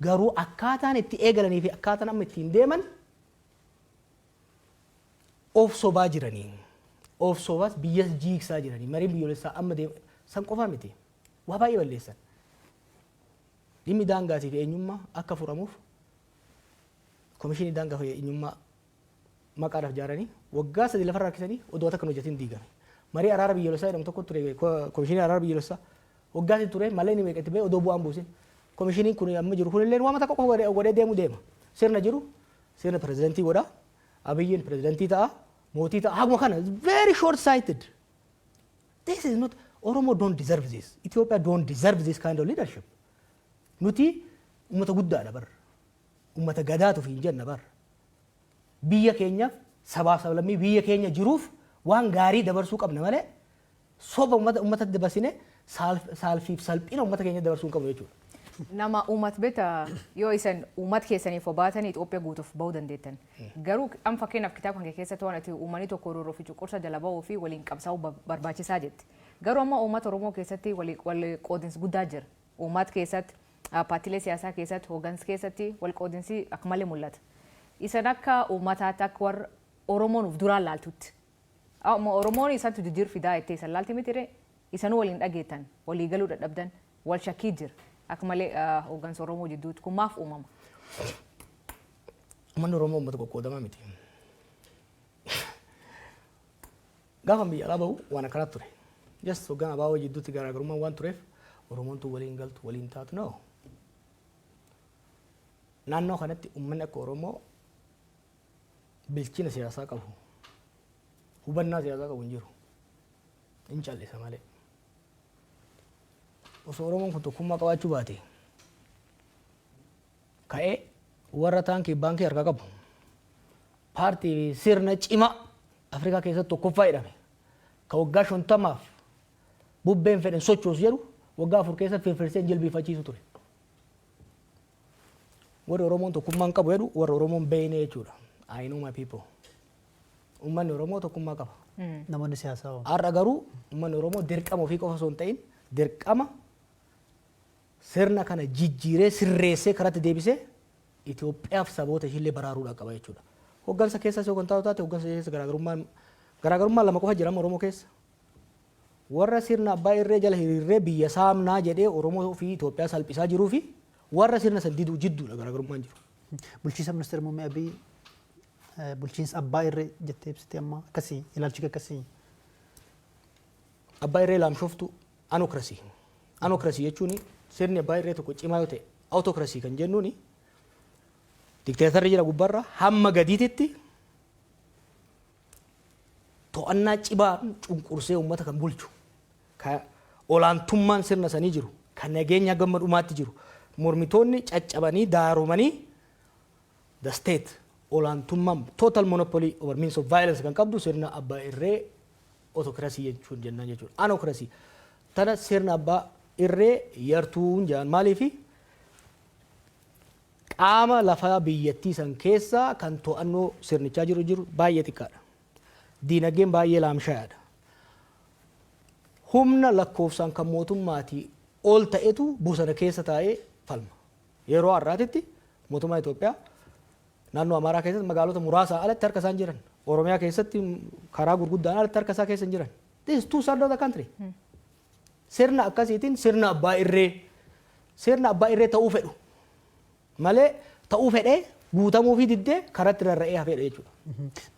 Speaker 1: Garuu akkaataan itti eegalanii fi akkaataan amma ittiin deeman of sobaa jiranii. Of sobaas biyyas jiigsaa jiranii. Mariin biyyoolessaa amma san qofaa miti. Waa baay'ee balleessan. Dhimmi daangaatii fi eenyummaa akka furamuuf komishinii daangaa fi eenyummaa maqaadhaaf ijaaranii waggaa 3 lafarraa rakkisanii odoo akka hin hojjetin diigame. Marii araara biyyoolessaa jedhamu tokko ture komishinii araara biyyoolessaa waggaa ture malee ni meeqatti ba'e odoo bu'aan buusin. Komishiniin kun amma jiru kun illee waamata qofa godhee deema. Sirna jiru sirna pirezidantii godha. Abiyyiin pirezidantii ta'a. Mootii ta'a. Haguma kana very short sighted. This is not Oromo don't deserve this. Ethiopia don't deserve this kind of leadership. Nuti ummata guddaadha bar. Ummata gadaatu fi hin jenna bar. Biyya keenya sabaa sablammii biyya keenya jiruuf waan gaarii dabarsuu qabna malee soba ummata dabarsine saalfiif salphina ummata keenya dabarsuu qabnu jechuudha.
Speaker 2: Nama uumat beta yoo isan uumat keessaniif obaatanii Itoophiyaa guutuuf bahuu dandeettan. Garuu amma fakkeenyaaf kitaaba kan keessatti waan ati uummanni tokko rooroo fi cuqursa jala bahuu fi waliin qabsaa'uu barbaachisaa jetti. Garuu amma uummata Oromoo keessatti wal qoodinsi guddaa jira. Uummata keessatti paartiilee siyaasaa keessatti hoggansa keessatti wal qoodinsi akka malee mul'ata. Isan akka uummataatti akka warra Oromoon of duraan laaltutti. Oromoon isantu jijjiir fidaa itti isan laalti mitire isanuu waliin dhageettan walii galuu dadhabdan wal shakkii jira. Akka malee hoggansa Oromoo jidduutti kun maaf uumama?
Speaker 1: Uummanni Oromoo uummata qoqqoodamaa miti. Gaafa biyya alaa bahu waan akkanaatti ture. Just hoggan abaaboo jidduutti garaagarummaan waan tureef Oromoon tu waliin galtu waliin taatu noo. Naannoo kanatti uummanni akka Oromoo bilchina siyaasaa qabu. Hubannaa siyaasaa qabu hin jiru. Hin callisa malee. Osoo Oromoon kun tokkummaa qabaachuu baate ka'ee warra taankii baankii harkaa qabu paartii sirna cimaa Afrikaa keessatti tokkoffaa jedhame ka waggaa 50 bubbeen fedhan sochoosu jedhu waggaa 4 keessa firfirsee jilbiifachiisu ture. Warri Oromoon tokkummaan qabu jedhu warri Oromoon beeyne jechuudha. I know my people. Uummanni Oromoo tokkummaa qaba.
Speaker 3: Namoonni siyaasaa hoo?
Speaker 1: Har'a garuu uummanni Oromoo dirqama ofii qofa osoo hin ta'in dirqama sirna kana jijjiiree sirreessee karatti deebisee Itoophiyaaf saboota ishillee baraaruudhaan qaba jechuudha. Hoggansa keessas yoo kan taate hoggansa keessa garaagarummaan lama qofa jira Oromoo keessa. Warra sirna abbaa irree jala hiriirree biyya saamnaa jedhee Oromoo fi Itoophiyaa salphisaa jiruu fi warra sirna san diduu jidduudha garaagarummaan jiru.
Speaker 3: Bulchiinsa ministeera muummee Abiy bulchiinsa abbaa irree jettee ibsite amma akkasii ilaalchi akkasii.
Speaker 1: Abbaa irree laamshoftu anokrasii. Anokrasii jechuun sirni abbaa irree tokko cimaa yoo ta'e autokrasii kan jennuuni dikteetarri jira gubbarra hamma gadiititti to'annaa cibaa cunqursee uummata kan bulchu ka olaantummaan sirna sanii jiru kan nageenya gamma dhumaatti jiru mormitoonni caccabanii daaromanii the state olaantummaan total monopoly over means of violence kan qabdu sirna abbaa irree autokrasii jechuun jennaan jechuudha. Anokrasii tana sirna abbaa irree yartuun jedhan maaliifi qaama lafaa biyyattii san keessaa kan to'annoo sirnichaa jiru baay'ee xiqqaadha. Diinagdeen baay'ee laamshaadha. Humna lakkoofsaan kan mootummaatii ol ta'etu bosona keessa taa'ee falma. Yeroo har'aatitti mootummaa Itoophiyaa naannoo Amaaraa keessatti magaalota muraasaa alatti harka isaan jiran. Oromiyaa keessatti karaa gurguddaan alatti harka isaa keessa hin jiran. This is two sides of the country. Sirna akkasiitiin sirna abbaa irree ta'uu fedhu. Malee ta'uu fedhee guutamuu fi diddee karatti rarra'ee hafeedha jechuudha.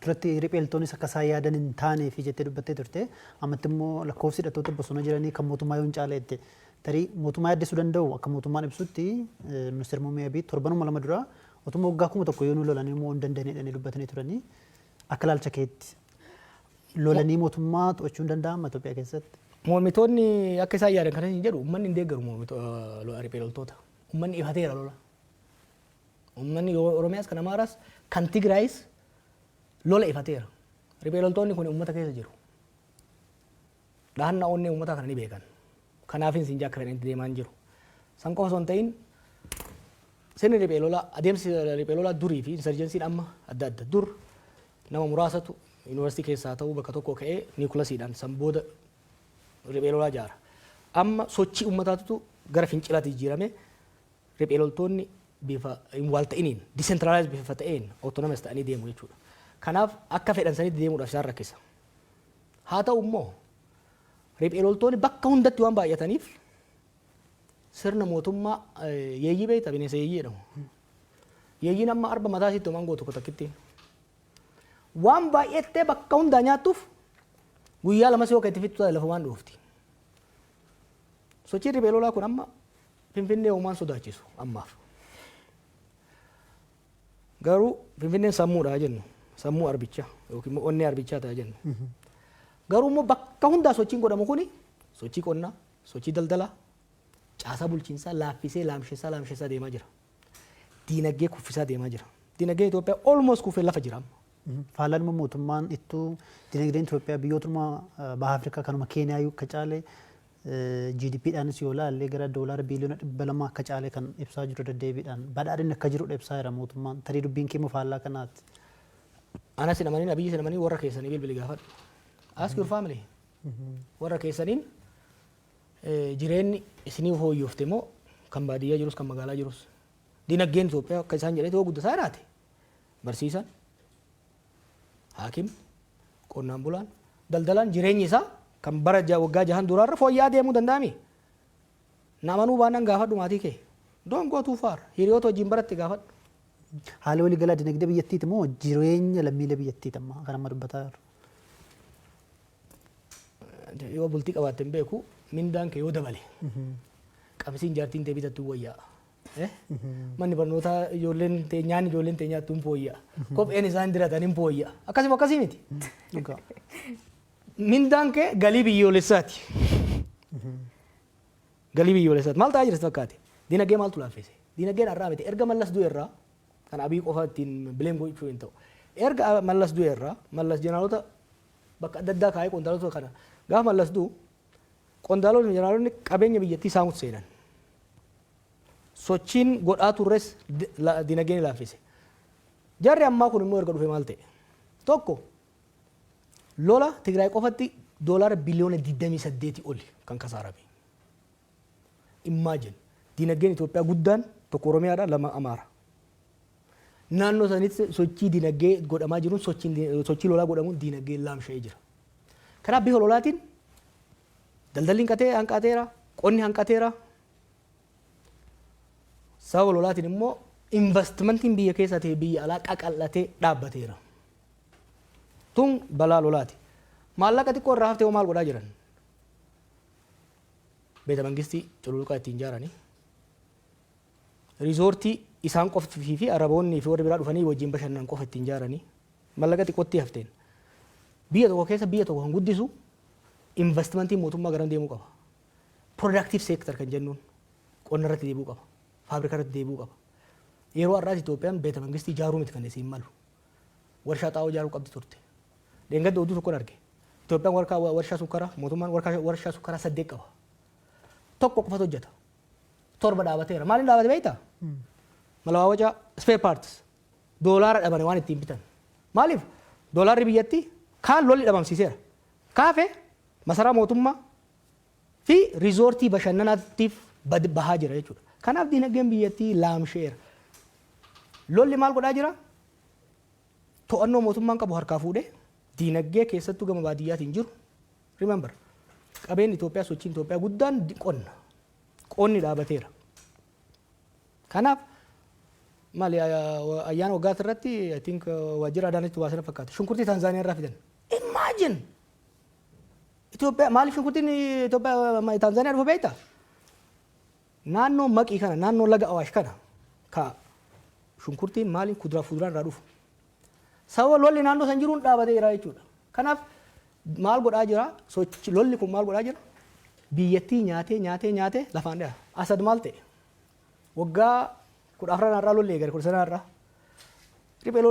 Speaker 3: Duratti ripheeltoonnis akka isaan yaadan hin taanee fi jettee dubbattee turte ammatti immoo lakkoofsi hidhattoota bosona jiranii kan mootummaa yoo hin caaleette tarii mootummaa yaaddessuu danda'u akka mootummaan ibsutti ministeera muummee Abiy torbanuma lama dura otuma waggaa 1000 yoo nu lolanii immoo hin dandeenye dubbatanii turanii akka ilaalcha keetti lolanii mootummaa to'achuu hin danda'ama Itoophiyaa keessatti.
Speaker 1: Mormitoonni akka isaan yaadan kana hin jedhu uummanni hin deeggaru ripheeltoota. Uummanni ifateera lola. Uummanni Oromiyaas kan Amaaraas kan Tigraayis lola ifateera. Ripheeltoonni kun uummata keessa jiru. Dhahanna onnee uummataa kana ni beekan. Kanaafin siin akka fedhanitti deemaa hin jiru. San qofa osoo hin ta'in sirni ripheelolaa adeemsi ripheelolaa durii fi insurgensiin amma adda adda dur nama muraasatu yuunivarsiitii keessaa ta'uu bakka tokko ka'ee niikulasiidhaan san booda ripheelolaa ijaara. Amma sochii uummataatu gara fincilaatti jijjiirame ripheeloltoonni bifa wal ta'iniin decentralized bifa ta'een autonomous ta'anii deemu jechuudha. Kanaaf akka fedhan sanitti deemuudhaaf isaan rakkisa. Haa ta'u immoo ripheeloltoonni bakka hundatti waan baay'ataniif sirna mootummaa yeeyyii beekta bineensa yeeyyii jedhamu. Yeeyyiin amma arba mataa isiitti homaan gootu takkitti. Waan baay'attee bakka hundaa nyaattuuf guyyaa lamas yoo itti fixtu lafa waan dhoofti. Sochiin ripheelolaa kun amma Finfinnee uumaan sodaachisu ammaaf. Garuu Finfinneen sammuudha jennu sammuu arbichaa yookiin onnee arbichaa ta'a jennu. Garuu immoo bakka hundaa sochiin godhamu kuni sochii qonnaa, sochii daldalaa, caasaa bulchiinsaa laaffisee laamsheessaa deemaa jira. Diinagdee kuffisaa deemaa jira. Diinagdeen Itoophiyaa almost kuffee lafa jira.
Speaker 3: Faalaan mootummaan ittuu diinagdeen Itoophiyaa biyyootuma baha Afrikaa kanuma Keeniyaa akka caale GDPdhaanis yoo ilaalle gara doolaara biliyoona 200 akka caale kan ibsaa jiru deddeebiidhaan badhaadhinni akka jiru ibsaa jira mootummaan tarii dubbiin keemmoo faallaa kanaatti.
Speaker 1: Ana sinamanii abiyyi sinamanii warra keessanii bilbili gaafadhu. Ask your family. Warra keessaniin jireenyi isinii hooyyofte moo kan baadiyyaa jirus kan magaalaa jirus. Diinagdeen Itoophiyaa akka isaan jedhee ta'uu guddataa jiraate. Barsiisan, haakim, qonnaan bulaan, daldalaan jireenyi isaa kan bara waggaa 6 duraarra fooyya'aa deemuu danda'ami. Namanuu baanaan gaafadhu maatii kee. Don't go too far. Hiriyoota wajjin baratti gaafadhu.
Speaker 3: Haala waliigalaa dinagdee biyyattiiti moo jireenya lammiilee biyyattiiti amma kan amma dubbataa jiru?
Speaker 1: Yoo bultii qabaatte hin beeku mindaan kee yoo dabale qabsiin jaartiin tee bitattuu wayyaa. Manni barnootaa ijoolleen teenyaan ijoolleen teenyaattuu hin fooyyaa. Kopheen isaan diratan hin fooyyaa. Akkasii miti. Mindaan kee galii biyyoolessaati. Galii biyyoolessaati. Maal ta'aa jirti fakkaate? Dinagdee maaltu laaffise? Dinagdeen har'aa miti. Erga mallas du'e irraa kan abii qofa ittiin bileen gochuu hin ta'u. Erga mallas du'e irraa mallas jeneraaloota bakka adda addaa kaa'ee qondaalota kana gaafa mallas du'u qondaalonni jeneraaloonni qabeenya biyyattii saamutti seenan. Sochiin godhaa turres dinagdeen laaffise. Jarri ammaa kun immoo erga dhufe maal ta'e? Tokko lola Tigraay qofatti doolaara biliyoona 28 oli kan kasaarame. Imagine dinagdeen Itoophiyaa guddaan tokko Oromiyaadha lama Amaara. Naannoo sanitti sochii dinagdee godhamaa jiruun sochii lolaa godhamuun dinagdeen laamsha'ee jira. Kanaaf bifa lolaatiin daldalli hanqateera, qonni hanqateera. Sababa lolaatiin immoo investimentiin biyya keessaa ta'e biyya alaa qaqal'atee dhaabbateera. Tun balaa lolaati. Maallaqa xiqqoo irraa haftee maal godhaa jiran? Beeta mangistii cululuqaa ittiin ijaaranii. Riizoortii isaan qoftii fi Araboonnii fi warri biraa dhufanii wajjin bashannan qofa ittiin ijaaranii. Maallaqa xiqqootti hafteen. Biyya tokko keessa biyya tokko kan guddisu investimentiin mootummaa garam deemuu qaba. Productive sector kan jennuun qonna irratti deebi'uu qaba. Faabirikaa irratti deebi'uu qaba. Yeroo har'aas Itoophiyaan beeta mangistii ijaaruu miti kan isiin malu. Warshaa xaa'oo ijaaruu qabdi turte. Deengadda oduu tokkoon arge. Itoophiyaan warshaa sukkaraa mootummaan warshaa sukkaraa 8 qaba. Tokko qofatu hojjeta. 7 dhaabateera. Maaliin dhaabate beektaa? Malawaawwaca spare parts doolaara dhabane waan ittiin bitan. Maaliif? Doolaarri biyyattii kaan lolli dhabamsiiseera. Kaafe masaraa mootummaa fi riizoortii bashannanaatiif bahaa jira jechuudha. Kanaaf dinagdeen biyyattii laamsheera. Lolli maal godhaa jira? To'annoo mootummaan qabu harkaa fuudhee dinagdee keessattuu gama baadiyyaatiin jiru. Remember qabeen Itoophiyaa sochiin Itoophiyaa guddaan qonna. Qonni dhaabateera. Kanaaf maali ayyaana waggaatti irratti I think waajjira Adaanaatti waa sana fakkaata. Shunkurtii Taanzaaniyaa irraa fidan. Imagine Itoophiyaa maaliif shunkurtiin Itoophiyaa Taanzaaniyaa dhufa beektaa? Naannoo maqii kana naannoo laga Awaash kana ka shunkurtiin maaliin kuduraa fuduraan irraa dhufu. Sababa lolli naannoo san jiruun dhaabateera jechuudha. Kanaaf maal godhaa jira? Lolli kun maal godhaa jira? Biyyattii nyaatee lafaan dha'a. Asad maal ta'e? Waggaa 14 irraa lolli eegale 19 irraa. Riphee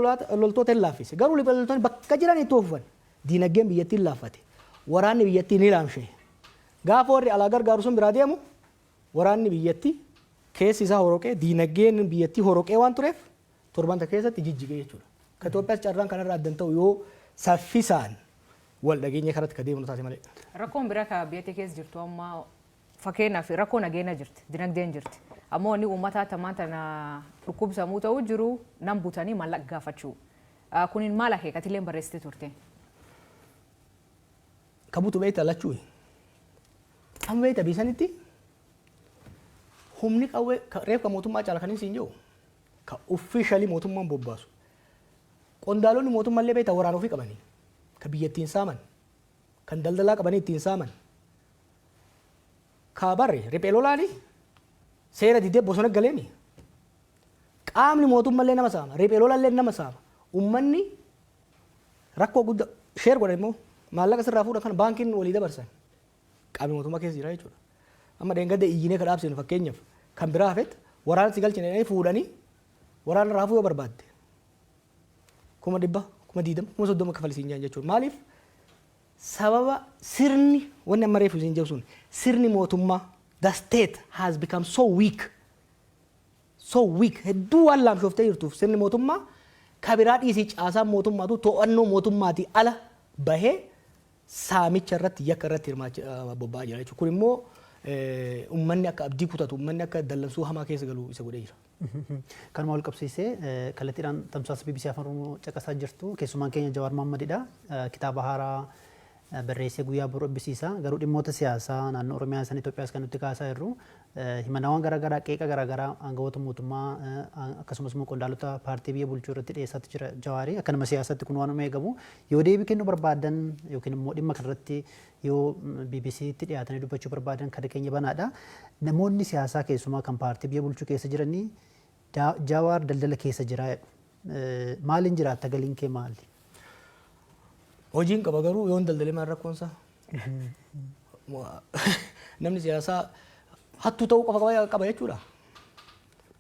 Speaker 1: loltoota hin laaffise. Garuu riphee loltoonni bakka jiran itti oofan. Dinagdeen biyyattiin laaffate. Waraanni biyyattii ni laamshe. Gaafa warri alaa gargaaru sun biraa deemu waraanni biyyattii keessi isaa horoqee dinagdeen biyyattii horoqee waan tureef torbanta keessatti jijjigee jechuudha. Ka Itoophiyaas carraan kanarraa addan ta'u yoo saffisaan wal dhageenya kanatti ka deemnu taate malee.
Speaker 2: Rakkoon biraa ka biyyattii keessa jirtu amma fakkeenyaaf rakkoo nageenya jirti, dinagdeen jirti. Ammoo inni uummataa tamaan tana dhukkubsamuu ta'uu jiru nan butanii maallaqa gaafachuu. Kuniin maal akeekatileen barreessitee turte?
Speaker 1: Ka butu beektaa lachuu. Amma beektaa biisanitti humni qawwee reefka mootummaa caala kan hin jiru ka officially mootummaan bobbaasu. Qondaalonni mootummaallee beektaa waraana ofii qabanii ka biyyattiin saaman kan daldalaa qabanii ittiin saaman. Ka barre riphee lolaanii seera didee bosona galeemi. Qaamni mootummaallee nama saama, riphee lolaallee nama saama. Uummanni rakkoo guddaa sheer godhan immoo maallaqa sirraa fuudhan kan baankiin walii dabarsan. Qaamni mootummaa keessa jira jechuudha. Amma deengadda iyyinee ka dhaabsinu fakkeenyaaf kan biraa hafetti waraana si galchine fuudhanii waraana raafuu yoo barbaadde 100,000, 20,000, 30,000 kafalisiin jaan jechuudha. Maaliif? Sababa sirni wanni amma reefu isin jabsuun sirni mootummaa the state has become so weak hedduu waan laamshooftee jirtuuf sirni mootummaa ka biraa dhiisii caasaan mootummaatu to'annoo mootummaatii ala bahee saamicha irratti yakka irratti bobba'aa jira jechuudha. Kun immoo uummanni akka abdii kutatu uummanni akka dallansuu hamaa keessa galu isa godhee jira.
Speaker 3: Kanuma wal qabsiisee kallattiidhaan tamsaasa BBC Afaan Oromoo caqasaa jirtu keessumaan keenya Jawar Mohammedidha. Kitaaba haaraa barreessee guyyaa boru eebbisiisa. Garuu dhimmoota siyaasaa naannoo Oromiyaa san Itoophiyaas kan nutti kaasaa jirru himannawwan garaagaraa qeeqa garaagaraa aangawoota mootummaa akkasumas immoo qondaalota paartii biyya bulchuu irratti dhiyeessaatti jira Jawaarii. Akkanuma siyaasatti kun waan eegamu yoo deebii kennuu barbaadan yookiin immoo dhimma kanarratti yoo BBCtti dhiyaatanii dubbachuu barbaadan kan keenya banaadha. Namoonni siyaasaa keessumaa kan paartii biyya bulchuu keessa jiranii Jawar daldala keessa jira. Maaliin jiraatta galiin kee maali?
Speaker 1: Hojiin qaba garuu yoon daldalee maal rakkoonsa? Namni siyaasaa hattuu ta'uu qaba jechuudha.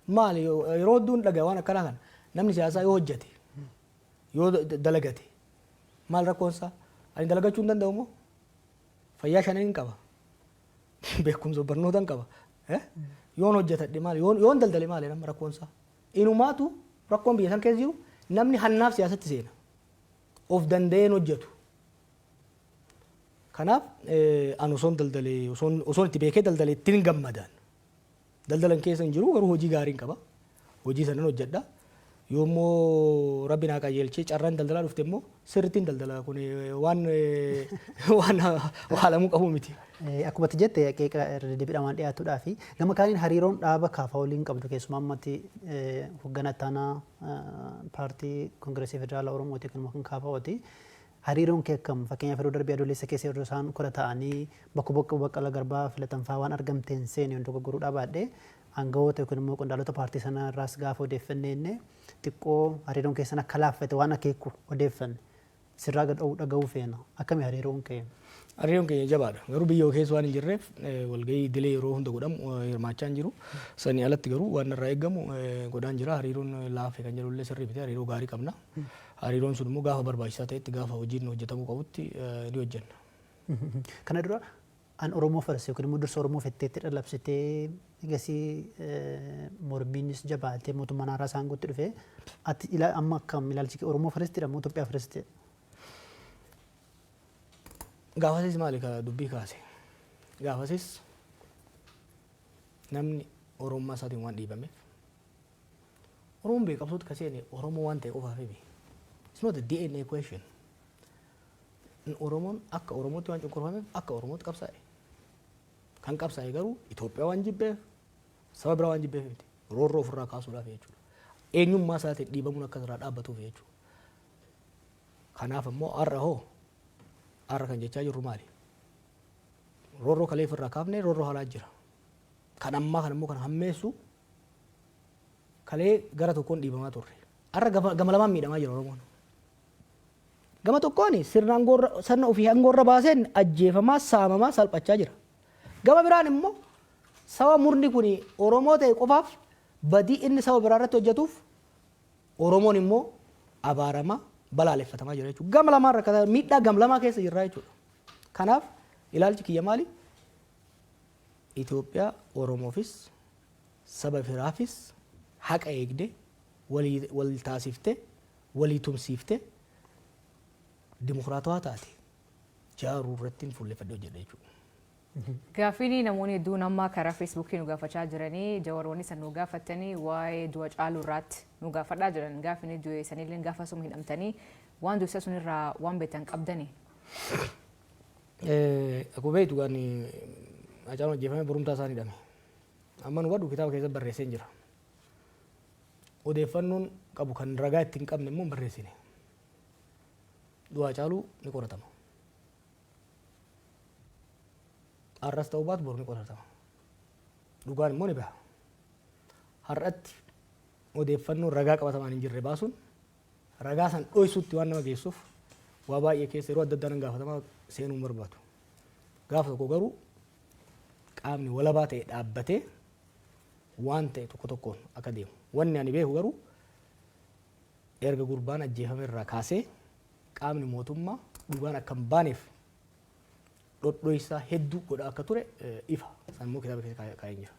Speaker 1: Maali yeroo hedduun dhagaa waan akkanaa kana namni siyaasaa yoo hojjete yoo dalagate maal rakkoonsa? Ani dalagachuu hin danda'u moo? Fayyaa 5 qaba. beekumsa barnootaan qaba. Yoon hojjetadhe maali yoon daldale maali nama rakkoonsaa. Inumaatu rakkoon biyya san keessa jiru namni hannaaf siyaasatti seena. Of danda'een hojjetu. Kanaaf an osoon daldalee osoon itti beekee daldalee ittiin gammadaan. Daldalan keessa hin jiru garuu hojii gaarii qaba. Hojii sanan hojjedha. Yoommoo rabbi naa qajeelchee carraan daldalaa dhufte immoo sirriittiin daldalaa kun waan waalamuu qabu miti.
Speaker 3: Akkuma jette qeeqa irra deebiidhaan dhiyaatudhaa fi gama kaaniin hariiroon dhaaba kaafaa waliin qabdu keessumaa ammatti hoggana taanaa paartii Koongireesii Federaalaa Oromooti kan kaafaawati. Hariiroon kee akkam fakkeenyaaf yeroo darbii adoolessa keessa yeroo isaan kora ta'anii bakka Baqqalaa Garbaa filatan fa'aa waan argamteen seeni wantoota gurguruudhaa baadhee aangawoota yookiin immoo qondaalota paartii sanaa irraas gaafa odeeffannee xiqqoo hariiroon keessan akka laaffate waan akeeku odeeffanne sirraa gad dhaga'uu feena akkami hariiroon kee?
Speaker 1: Hariiroon keenya jabaadha garuu biyya keessa waan hin jirreef walgahii idilee yeroo hunda godhamu hirmaachaa hin jiru sanii alatti garuu waan irraa eegamu godhaan jira hariiroon laaffee kan jedhullee sirrii bitee hariiroo gaarii qabna hariiroon sun immoo gaafa barbaachisaa ta'etti gaafa hojiin hojjetamuu qabutti ni hojjenna.
Speaker 3: Kana dura an Oromoo farse yookiin immoo dursa Oromoo fetteetti dhalabsitee egasii mormiinis jabaatee mootummaan haaraa isaan guutti dhufe ati amma akkam ilaalchi Oromoo farestidha moo Itoophiyaa farestidha? Gaafasis
Speaker 1: maali ka dubbii kaase? Gaafasis namni Oromummaa isaatiin waan dhiibameef Oromoon beekamsuutu kaseene Oromoo waan ta'e qofaaf himi. It's not a DNA question. Oromoon akka Oromootti waan cunqurfameef akka Oromootti qabsaa'e. Kan qabsaa'e garuu Itoophiyaa waan jibbeef saba biraa waan jibbeef miti. Roorroo ofirraa kaasuudhaaf jechuudha. Eenyummaa isaatiin dhiibamuun akka irraa dhaabbatuuf jechuudha. Kanaaf immoo har'a kan jechaa jirru maali? Roorroo kalee ofirraa kaafnee roorroo haalaa jira. Kan ammaa kan immoo kan hammeessu kalee gara tokkoon dhiibamaa turre. Har'a gama lamaan miidhamaa jira Oromoon. Gama tokkoon sirna ofii hangoorra baaseen ajjeefamaa saamamaa salphachaa jira. Gama biraan immoo saba murni kun Oromoo ta'e qofaaf badii inni saba biraa irratti hojjetuuf Oromoon immoo abaaramaa balaaleffatamaa jira jechuudha. Gama lamaan rakkataa miidhaa gama lamaa keessa jirra jechuudha. Kanaaf ilaalchi kiyya maali? Itoophiyaa Oromoofis saba biraafis haqa eegdee wal taasiftee walii tumsiiftee dimokiraatawaa taate jaaruu irratti fuulleffadhee hojjedha jechuudha.
Speaker 2: Gaafiin namoonni hedduun amma karaa Feesbuukii nu gaafachaa jiranii jawaroonni san nu gaafatanii waa'ee du'a caaluu irratti nu gaafadhaa jiran gaafiin du'e sanillee gaafa suma hidhamtanii waan du'e sun irraa waan beektan qabdanii.
Speaker 1: Akkuma beektu kan Hacaaluun ajjeefamee borumtaa isaan hidhame. Amma nu wadhu kitaaba keessatti barreessee jira. Odeeffannoon qabu kan ragaa ittiin qabne immoo barreessine. Du'a Hacaaluu ni qoratama. Har'as ta'uu baatu boru ni qoratama. Dhugaan immoo ni baha. Har'atti odeeffannoon ragaa qabatamaan hin jirre baasuun ragaa san dhoysuutti waan nama geessuuf waa baay'ee keessa yeroo adda addaa nan gaafatamaa seenuun barbaadu. Gaafa tokko garuu qaamni walabaa ta'e dhaabbatee waan ta'e tokko tokkoon akka deemu. Wanni ani beeku garuu erga gurbaan ajjeefame irraa kaasee qaamni mootummaa dhugaan akka hin baaneef dhodhoysaa hedduu godha akka ture ifa. Sammuu kitaaba keessa kaa'ee jira.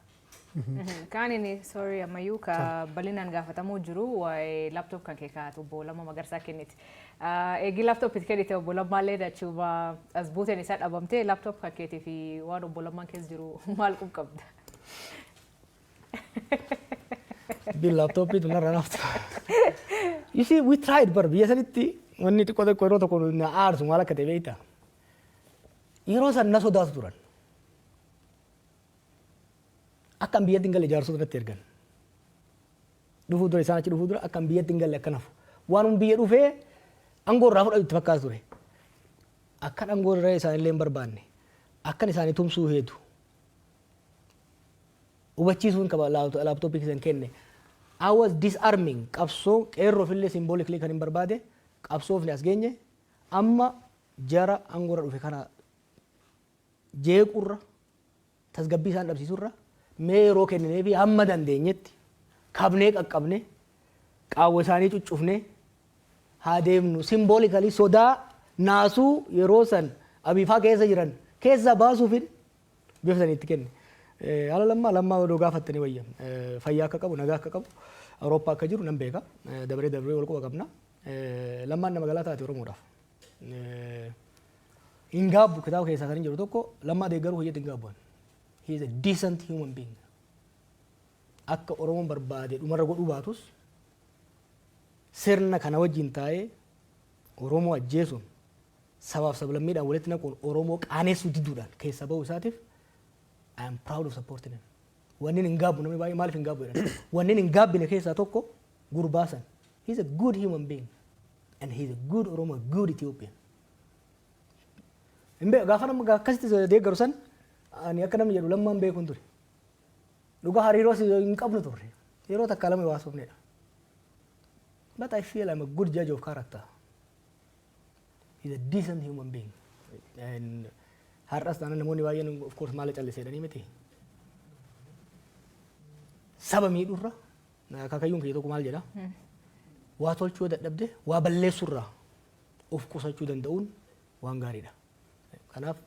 Speaker 2: Kaanini sorry ammayyuu ka bal'inaan gaafatamuu jiru waa'ee laptop kan kee kaa'atu obbo Lammaa Magarsaa kenniti. Eegi laptop itti kennite obbo Lammaallee dachuuma as buuteen isaa dhabamtee laptop kan keetii fi waan obbo Lammaan keessa jiru maal qabda?
Speaker 1: Bil laptop itu narra nafta. You see, we tried bar biyya sanitti wanni xiqqoo tokko yeroo tokko na aarsu maal akka ta'e beektaa? Yeroo san na sodaatu turan. Akkam biyyatti hin galle jaarsota irratti ergan. Dhufuu dura isaan achi dhufuu dura akkam biyyatti hin galle akka nafu. Waan biyya dhufee aangoo irraa fudhatu itti fakkaatu ture. Akkan aangoo irraa isaanillee hin barbaanne. Akkan isaanii tumsuu heetu. Hubachiisuun qaba laaptooppii keessan kenne. I was disarming qabsoo qeerroo fillee symbolically kan hin barbaade qabsoofni as geenye amma jara aangoo irra dhufe kana jeequrra tasgabbii isaan dhabsiisurra mee yeroo kenninee fi hamma dandeenyetti kabnee qaqqabne qaawwa isaanii cuccufne haa deemnu symbolically sodaa naasuu yeroo san abiifaa keessa jiran keessa baasuufin bifa sanii itti kenne. Haala lammaa odoo gaafattanii wayya fayyaa akka qabu nagaa akka qabu Awurooppaa akka jiru nan beeka dabaree wal quba qabna. Lammaan nama galaa taate Oromoodhaaf. Hin gaabbu kitaaba keessaa kan hin jiru tokko lammaa deeggaruu hojjetu hin gaabbu'an. He is a decent human being. Akka Oromoon barbaade dhumarra godhuu baatus sirna kana wajjin taa'ee Oromoo ajjeesuun sabaaf sablammiidhaan walitti naquun Oromoo qaaneessuu diduudhaan keessa bahuu isaatiif I am proud of supporting him. Wanni hin gaabbu namni baay'ee maaliif hin gaabbu jedhan. Wanni hin gaabbine keessaa tokko gurbaasan. He is a good human being and he is a good Oromo, a good Ethiopian. Gaafa nama akkasitti deeggaru san ani akka namni jedhu lammaan beekuun ture. Dhugaa hariiroo hin qabnu turre. Yeroo takka lama waasofnedha. But I feel I'm a good judge of character. He's a decent human being. And har'as taanaan namoonni baay'een of course maal calliseedhanii miti. Saba miidhurra akaakayyuun kiyya tokko maal jedha. Waa tolchuu dadhabde waa balleessurraa of qusachuu danda'uun waan gaariidha. Kanaaf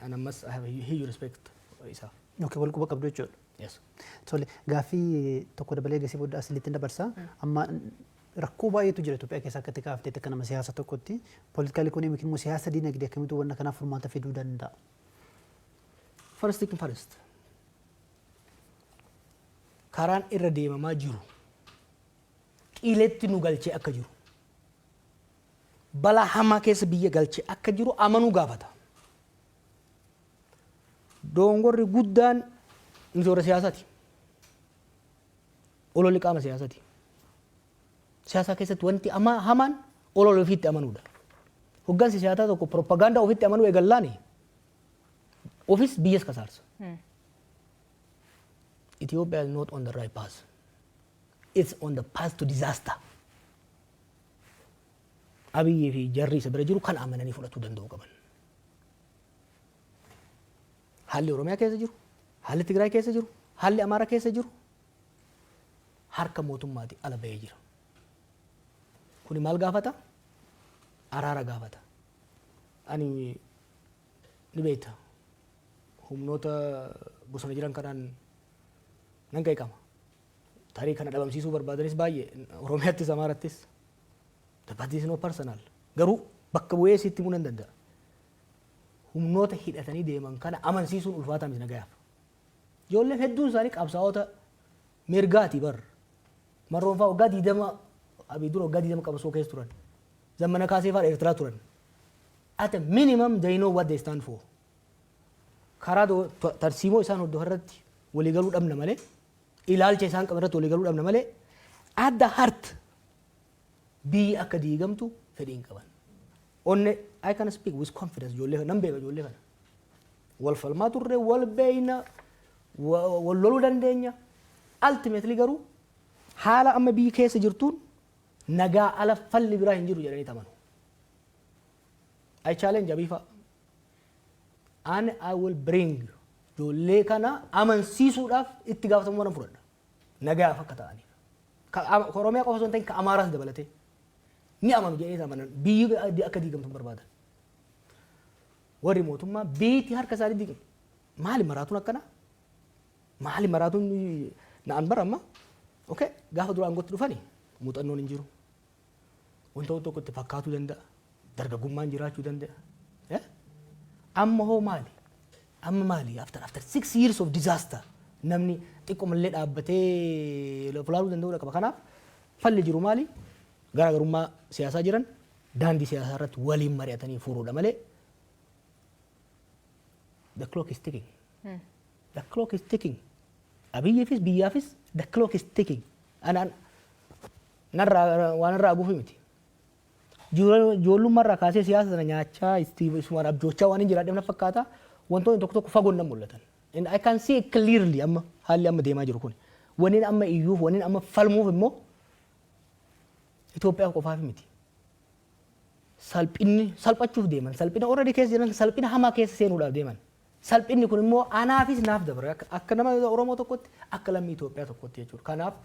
Speaker 1: an ammas I have a huge respect isaaf.
Speaker 3: Okay, wal quba qabdu jechuudha.
Speaker 1: Yes.
Speaker 3: Tole gaafii tokko dabalee gasii booda asilitti dabarsa. Amma rakkoo baay'eetu jira Itoophiyaa keessa akkatti kaaftee akka nama siyaasa tokkotti political economic immoo siyaasa diinagdee akkamitti wanna kanaaf furmaata fiduu danda'a.
Speaker 1: First thing first. Karaan irra deemamaa jiru qileetti nu galchee akka jiru balaa hamaa keessa biyya galchee akka jiru amanuu gaafata. Dongorri guddaan misoora siyaasaati. Ololli qaama siyaasaati. Siyaasa keessatti wanti hamaan olol ofiitti amanuudha. Hoggansi siyaasaa tokko propagaandaa ofiitti amanuu eegallaani ofis biyyas kasaarsa. Ethiopia is not on the right path. It's on the path to disaster. Abiyyi fi jarri isa bira jiru kan amananii fudhachuu danda'u qaban. Haalli Oromiyaa keessa jiru, haalli Tigraay keessa jiru, haalli Amaaraa keessa jiru harka mootummaati ala bahee jira. Kuni maal gaafata? Araara gaafata. Ani ni beekta. Humnoota bosona jiran kanaan nan qeeqama. Tarii kana dhabamsiisuu barbaadanis baay'ee Oromiyaattis Amaarattis. But this is not personal. Garuu bakka bu'ee sitti himuu nan danda'a. Humnoota hidhatanii deeman kana amansiisuun ulfaataa miti nagayaaf. Ijoolleen hedduun isaanii qabsaa'ota mirgaati bar. Marroon fa'aa waggaa 20 abii dura waggaa 20 qabsoo keessa turan. Zammana kaasee fa'aa Eertiraa turan. At a minimum they know what they stand for. Karaa tarsiimoo isaan hordofan irratti waliigaluu dhabna malee ilaalcha isaan qaban irratti waliigaluu dhabna malee at the heart biyyi akka diigamtu fedhiin qaban. Onne I can speak with confidence ijoollee nan beeka ijoollee kana. Wal falmaa turre wal beeyna wal loluu dandeenya. Ultimately garuu haala amma biyyi keessa jirtuun nagaa ala falli biraa hin jiru jedhanii tamanu. I challenge Abiifa. And I will bring ijoollee kana amansiisuudhaaf itti gaafatamummaa nan fudhadha. Nagayaaf akka ta'aniif. Oromiyaa qofa osoo hin ta'in ka Amaaraas dabalatee. Ni amanu jedhanii amanan biyyi akka diigamtu barbaadan. Warri mootummaa biyyatti harka isaanii diigamu. Maali maraatuun akkana? Maali maraatuun na'an baramma? Okay, gaafa duraan gotti dhufani muuxannoon hin jiru. Wanta tokko itti fakkaatuu danda'a. Dargaggummaan jiraachuu danda'a. Amma hoo maali? Amma maali? After 6 years of disaster namni xiqqoo mallee dhaabbatee loluu danda'uudha qaba. Kanaaf falli jiru maali? Garaagarummaa siyaasaa jiran daandii siyaasaa irratti waliin mari'atanii furuudha malee the clock is ticking. The clock is ticking. Abiyyiifis biyyaafis the clock is ticking. Waan irraa guufi miti. Ijoollummaa kaasee siyaasa sana nyaachaa isumaan abjoochaa waan hin jiraadheef na fakkaata wantoonni tokko tokko fagoon nan mul'atan. And I can see clearly amma haalli amma deemaa jiru kun. Waniin amma iyyuuf waniin amma falmuuf immoo Itoophiyaa qofaaf miti. Salphachuuf deeman. Salphina already keessa jiran salphina hamaa keessa seenuudhaaf deeman. Salphinni kun immoo anaafis naaf dabara. Akka nama Oromoo tokkotti akka lammii Itoophiyaa tokkotti jechuudha. Kanaaf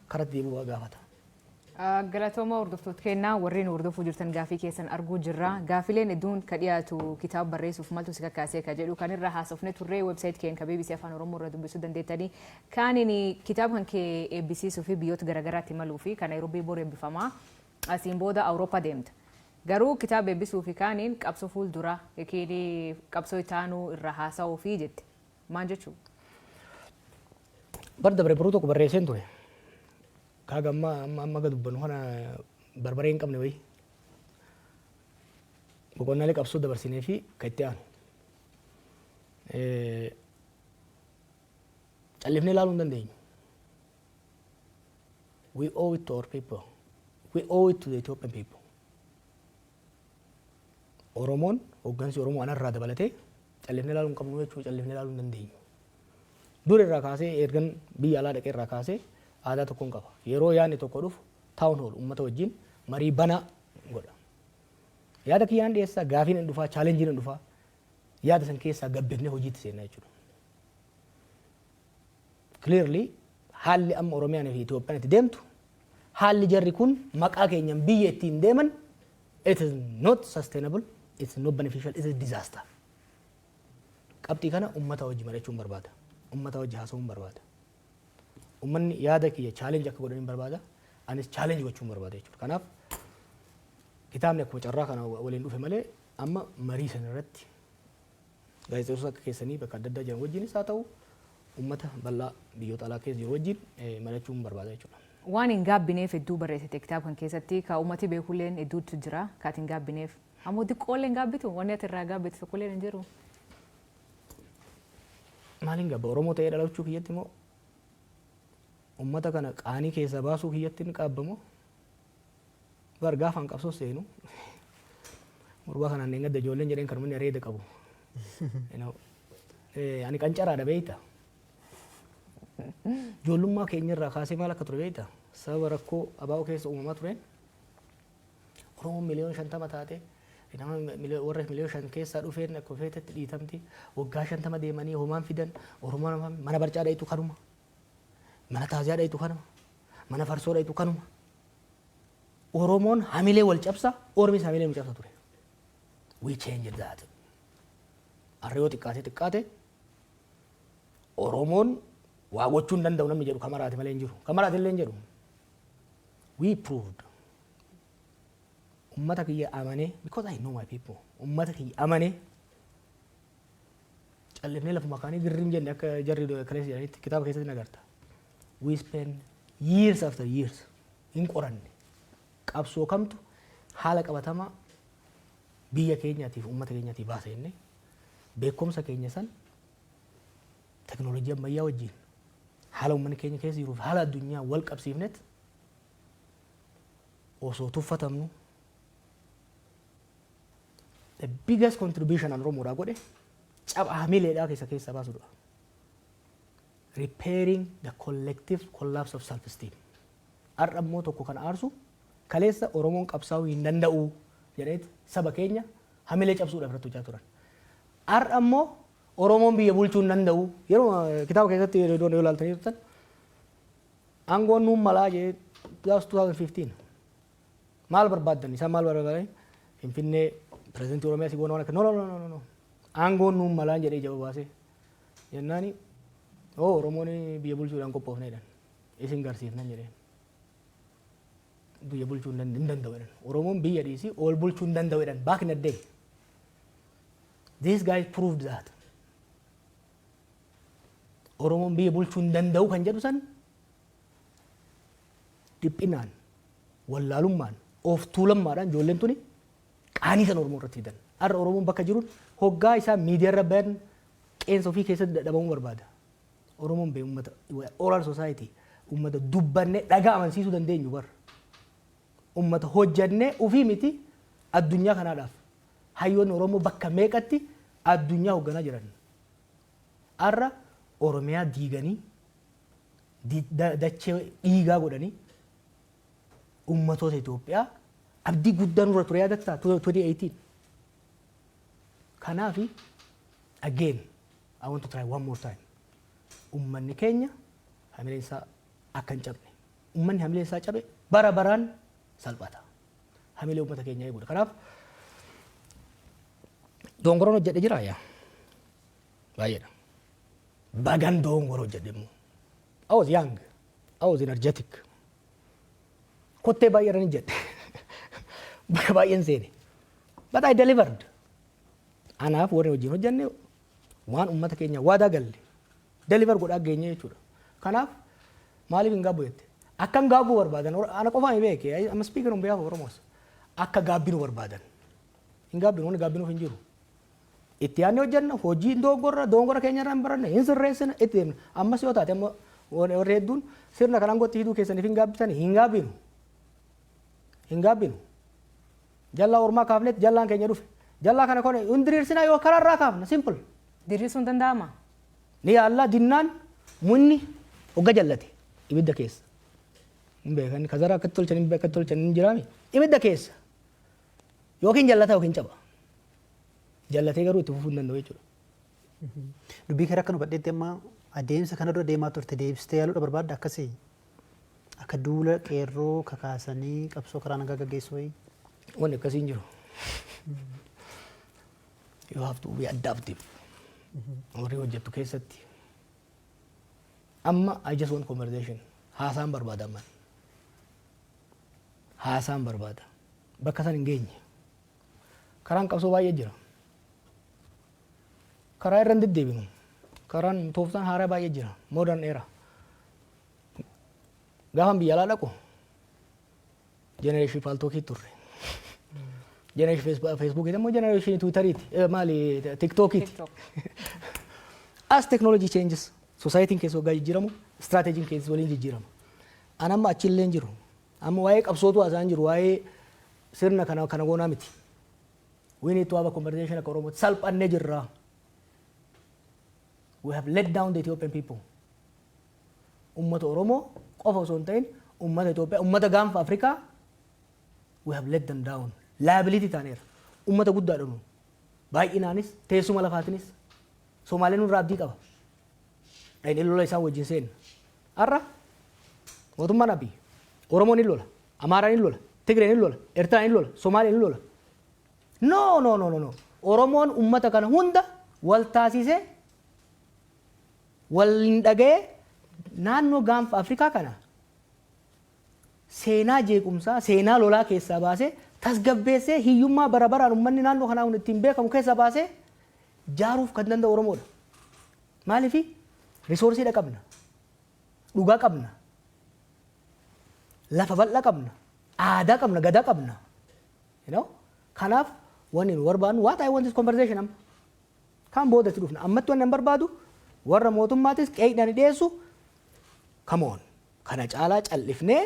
Speaker 1: karatti deebi'uu gaafata.
Speaker 2: Galatooma hordoftoota kennaa warreen hordofuu jirtan gaafii keessan arguu jirra. Gaafileen hedduun ka dhiyaatu kitaaba barreessuuf maltu si kakkaasee ka jedhu kan irra haasofne turree websaayit keenya ka BBC Afaan Oromoo irra dubbisuu dandeettanii kan inni kitaaba kan kee eebbisiisuu fi biyyoota garaagaraatti imaluu fi kan Naayiroobii bor eebbifamaa asiin booda Awurooppaa deemta. Garuu kitaaba eebbisuu fi kaaniin qabsoo fuuldura yookiin qabsoo itaanuu irra haasa'uu fi jette maal jechuudha?
Speaker 1: Bar dabre biroo tokko barreesseen ture. Kaaga amma gad dubbanu kana barbaree hin qabne wayi. Boqonnaalee qabsoo dabarsinee fi kan itti aanu. Callifnee ilaaluu hin dandeenyu. We owe it to our people. We owe it to the Ethiopian people. Oromoon hooggansi Oromoo anarraa dabalatee callifnee ilaaluu hin qabnu jechuudha callifnee ilaaluu hin dandeenyu. Dur irraa kaasee ergan biyya alaa dhaqee irraa kaasee aadaa tokkoon qaba. Yeroo yaadni tokko dhufu taa'uun oolu uummata wajjin marii banaa godha. Yaada kiyyaan dhiyeessaa gaafiin hin dhufaa chaalenjiin hin dhufaa yaada san keessaa gabbifnee hojiitti seenaa jechuudha. Clearly haalli amma Oromiyaan fi Itoophiyaan itti deemtu haalli jarri kun maqaa keenyan biyya ittiin deeman it is not sustainable, it is not beneficial, it is disaster. Qabxii kana uummata wajji mari'achuun barbaada. Uummata wajji haasa'uun barbaada. Uummanni yaada kiyya challenge akka godhaniin barbaada. Anis challenge gochuun barbaada jechuudha. Kanaaf kitaabni akkuma carraa kana waliin dhufe malee amma marii sana irratti gaazexeessitoota akka keessanii bakka adda addaa jiran wajjinis haa ta'u uummata bal'aa biyyoota alaa keessa jiru wajjin mari'achuun barbaada jechuudha.
Speaker 2: Waan hin gaabbineef hedduu barreessite kitaaba kan keessatti ka uummati beekulleen hedduutu jira kaati hin gaabbineef. Ammoo xiqqoollee hin gaabbitu wanni ati irraa gaabbitu tokkollee hin jiru.
Speaker 1: Maaliin gabba Oromoo ta'ee dhalachuu kiyyatti immoo ummata kana qaanii keessa baasuu kiyyatti ni qaabbamoo bar gaafaan qabsoo seenu murbaa kanaan eeggadda ijoolleen jedheen kan manni areeda qabu ani qancaraadha beeyta ijoollummaa keenyarraa kaasee maal akka ture beeyta sababa rakkoo abaa'oo keessa uumamaa tureen Oromoon miliyoona 50 taate warra miliyoona 5 keessaa dhufeen akka feetetti dhiitamti waggaa 50 deemanii homaan fidan Oromoon mana barcaa dhayitu kanuma mana taaziyaa dhayitu kanuma mana farsoo dhayitu kanuma Oromoon hamilee wal cabsa Oromis hamilee wal cabsa ture we changed that arriyoo xiqqaate Oromoon waa gochuu hin danda'u namni jedhu kamaraati malee hin jiru kamaraati illee hin jedhu we proved ummata kiyya amane because I know my people ummata kiyya amane callifnee lafuma kaanii dirriin jenne akka jarri kaleessa jedhanitti kitaaba keessatti nagarta we spend years after years hin qoranne qabsoo kamtu haala qabatamaa biyya keenyaatiif ummata keenyaatiif baasa jenne beekumsa keenya san teknoolojii ammayyaa wajjin haala uummanni keenya keessa jiruuf haala addunyaa wal qabsiifnet osoo tuffatamnu the biggest contribution an Oromoodhaa godhe cabaa hamileedhaa keessa baasudha. Repairing the collective collapse of self-esteem. Har'a immoo tokko kan aarsu kaleessa Oromoon qabsaa'uu hin danda'u jedheet saba keenya hamilee cabsuudhaaf irratti hojjaa turan. Har'a immoo Oromoon biyya bulchuu hin danda'u yeroo kitaaba keessatti yoo ilaaltanii turtan aangoon nuun malaa jedhee 2015 maal barbaaddan isaan maal barbaadan Finfinnee President Oromiyaa si goona no aangoon nuun malaa jedhee jaba baasee jennaani Oromoon biyya bulchuudhaan qophoofne jedhan isin garsiifnan jedheen biyya bulchuu hin danda'u jedhan Oromoon biyya dhiisii ol bulchuu hin danda'u jedhan back in the day these guys proved that Oromoon biyya bulchuu hin danda'u kan jedhu san dhiphinaan wallaalummaan of tuulammaadhaan ijoolleen tuni qaanii san Oromoo irratti fidan. Har'a Oromoon bakka jiruun hoggaa isaa miidiyaa irra bayan qeensa ofii keessatti dadhabamuu barbaada. Oromoon bee uummata oral society uummata dubbannee dhagaa amansiisuu dandeenyu bar. Uummata hojjannee ofii miti addunyaa kanaadhaaf. Hayyoonni Oromoo bakka meeqatti addunyaa hoogganaa jiran. Har'a Oromiyaa diiganii dachee dhiigaa godhanii ummatoota Itoophiyaa abdii guddaan irra ture yaadatta 2018 kanaafi again I want to try one more time ummanni keenya hamileen isaa akka hin cabne ummanni hamileen isaa cabe bara baraan salphata. Hamilee uummata keenya eeguudha. Kanaaf dongoroon hojjedhe jira yaa baay'eedha. Bagan dongoroo hojjedhe immoo. I was young. I was energetic. Kottee baay'eedhaan jedhe. Baay'een seene. But I delivered. Anaaf warri wajjin hojjenne waan uummata keenya waadaa galle deliver godhaa geenye jechuudha. Kanaaf maaliif hin gaabbu jette? Akka hin gaabbu barbaadan ana qofaan beeke. I'm speaking on behalf of Oromoos. Akka gaabbinu barbaadan. Hin gaabbinu wanni gaabbinuuf hin jiru. Itti yaadne hojjenna hojii dongora keenya irraa hin baranne hin sirreessina itti deemna. Ammas yoo taate ammoo warri hedduun sirna kanaan gotti hidhuu keessaniif hin gaabbitanii hin gaabbinu. Hin gaabbinu. Jallaa ormaa kaafnetti jallaan keenya dhufe. Jallaa kana kone hundiriirsinaa yoo karaarraa kaafna simple.
Speaker 2: Diriirsuun danda'ama.
Speaker 1: Ni yaallaa dinnaan munni hogga jallate ibidda keessa. Hin beekan kazaraa akkatti tolchan hin jiraami. Ibidda keessa. Yookiin jallata yookiin caba. Jallatee garuu itti fufuu hin danda'u jechuudha.
Speaker 3: Dubbii kara akka nu badheetti amma adeemsa kana dura deemaa turte deebistee yaaluudha barbaadda akkasii akka duula qeerroo kakaasanii qabsoo karaa nagaa gaggeessuu wayii.
Speaker 1: Wanni akkasii hin jiru. You have to be adaptive. Warri hojjettu keessatti. Amma I just want conversation. Haasaan barbaada amman. Haasaan barbaada. Bakka san hin geenye. Karaan qabsoo baay'ee jira. Karaa irra hin deddeebinu. Karaan tooftaan haaraa baay'ee jira. Modern era. Gaafan biyya alaa dhaqu. Generation faaltookii turre. Generation Facebook itu, generation Twitter itu, mali TikTok itu. As technology changes, society keessa waggaa jijjiiramu, strategy keessa waliin jijjiiramu. Ana amma achillee jiru. Amma waa'ee qabsootu haasa'an jiru, waa'ee sirna kana goonaa miti. We need to have a conversation akka Oromoo salphannee jirra. We have let down the Ethiopian people. Ummata Oromoo qofa osoo hin ta'in, ummata Itoophiyaa, ummata gaanfa Afrikaa, we have let them down. Liability taaneera. Ummata guddaadha nu. Baay'inaanis teessuma lafaatinis Somaaleen nurraa abdii qaba. Dhayin lola isaan wajjin seenna. Har'a mootummaan abbii Oromoon hin lola, Amaaraan hin lola, Tigreen hin lola, Eertiraan hin lola, Somaaleen hin lola. No. Oromoon ummata kana hunda wal taasisee wal hin dhaga'ee naannoo gaanfa Afrikaa kana seenaa jeequmsaa, seenaa lolaa keessaa baasee tasgabbeessee hiyyummaa bara baraan uummanni naannoo kanaa hundi ittiin beekamu keessa baasee jaaruuf kan danda'u Oromoodha. Maaliif riisoorsiidha qabna, dhugaa qabna, lafa bal'aa qabna, aadaa qabna, gadaa qabna. Kanaaf wanni nu barbaadnu what I want this conversation amma kan boodatti dhufna ammatti wanni barbaadu warra mootummaatis qeeqdhaan dhiyeessu come on kana caalaa callifnee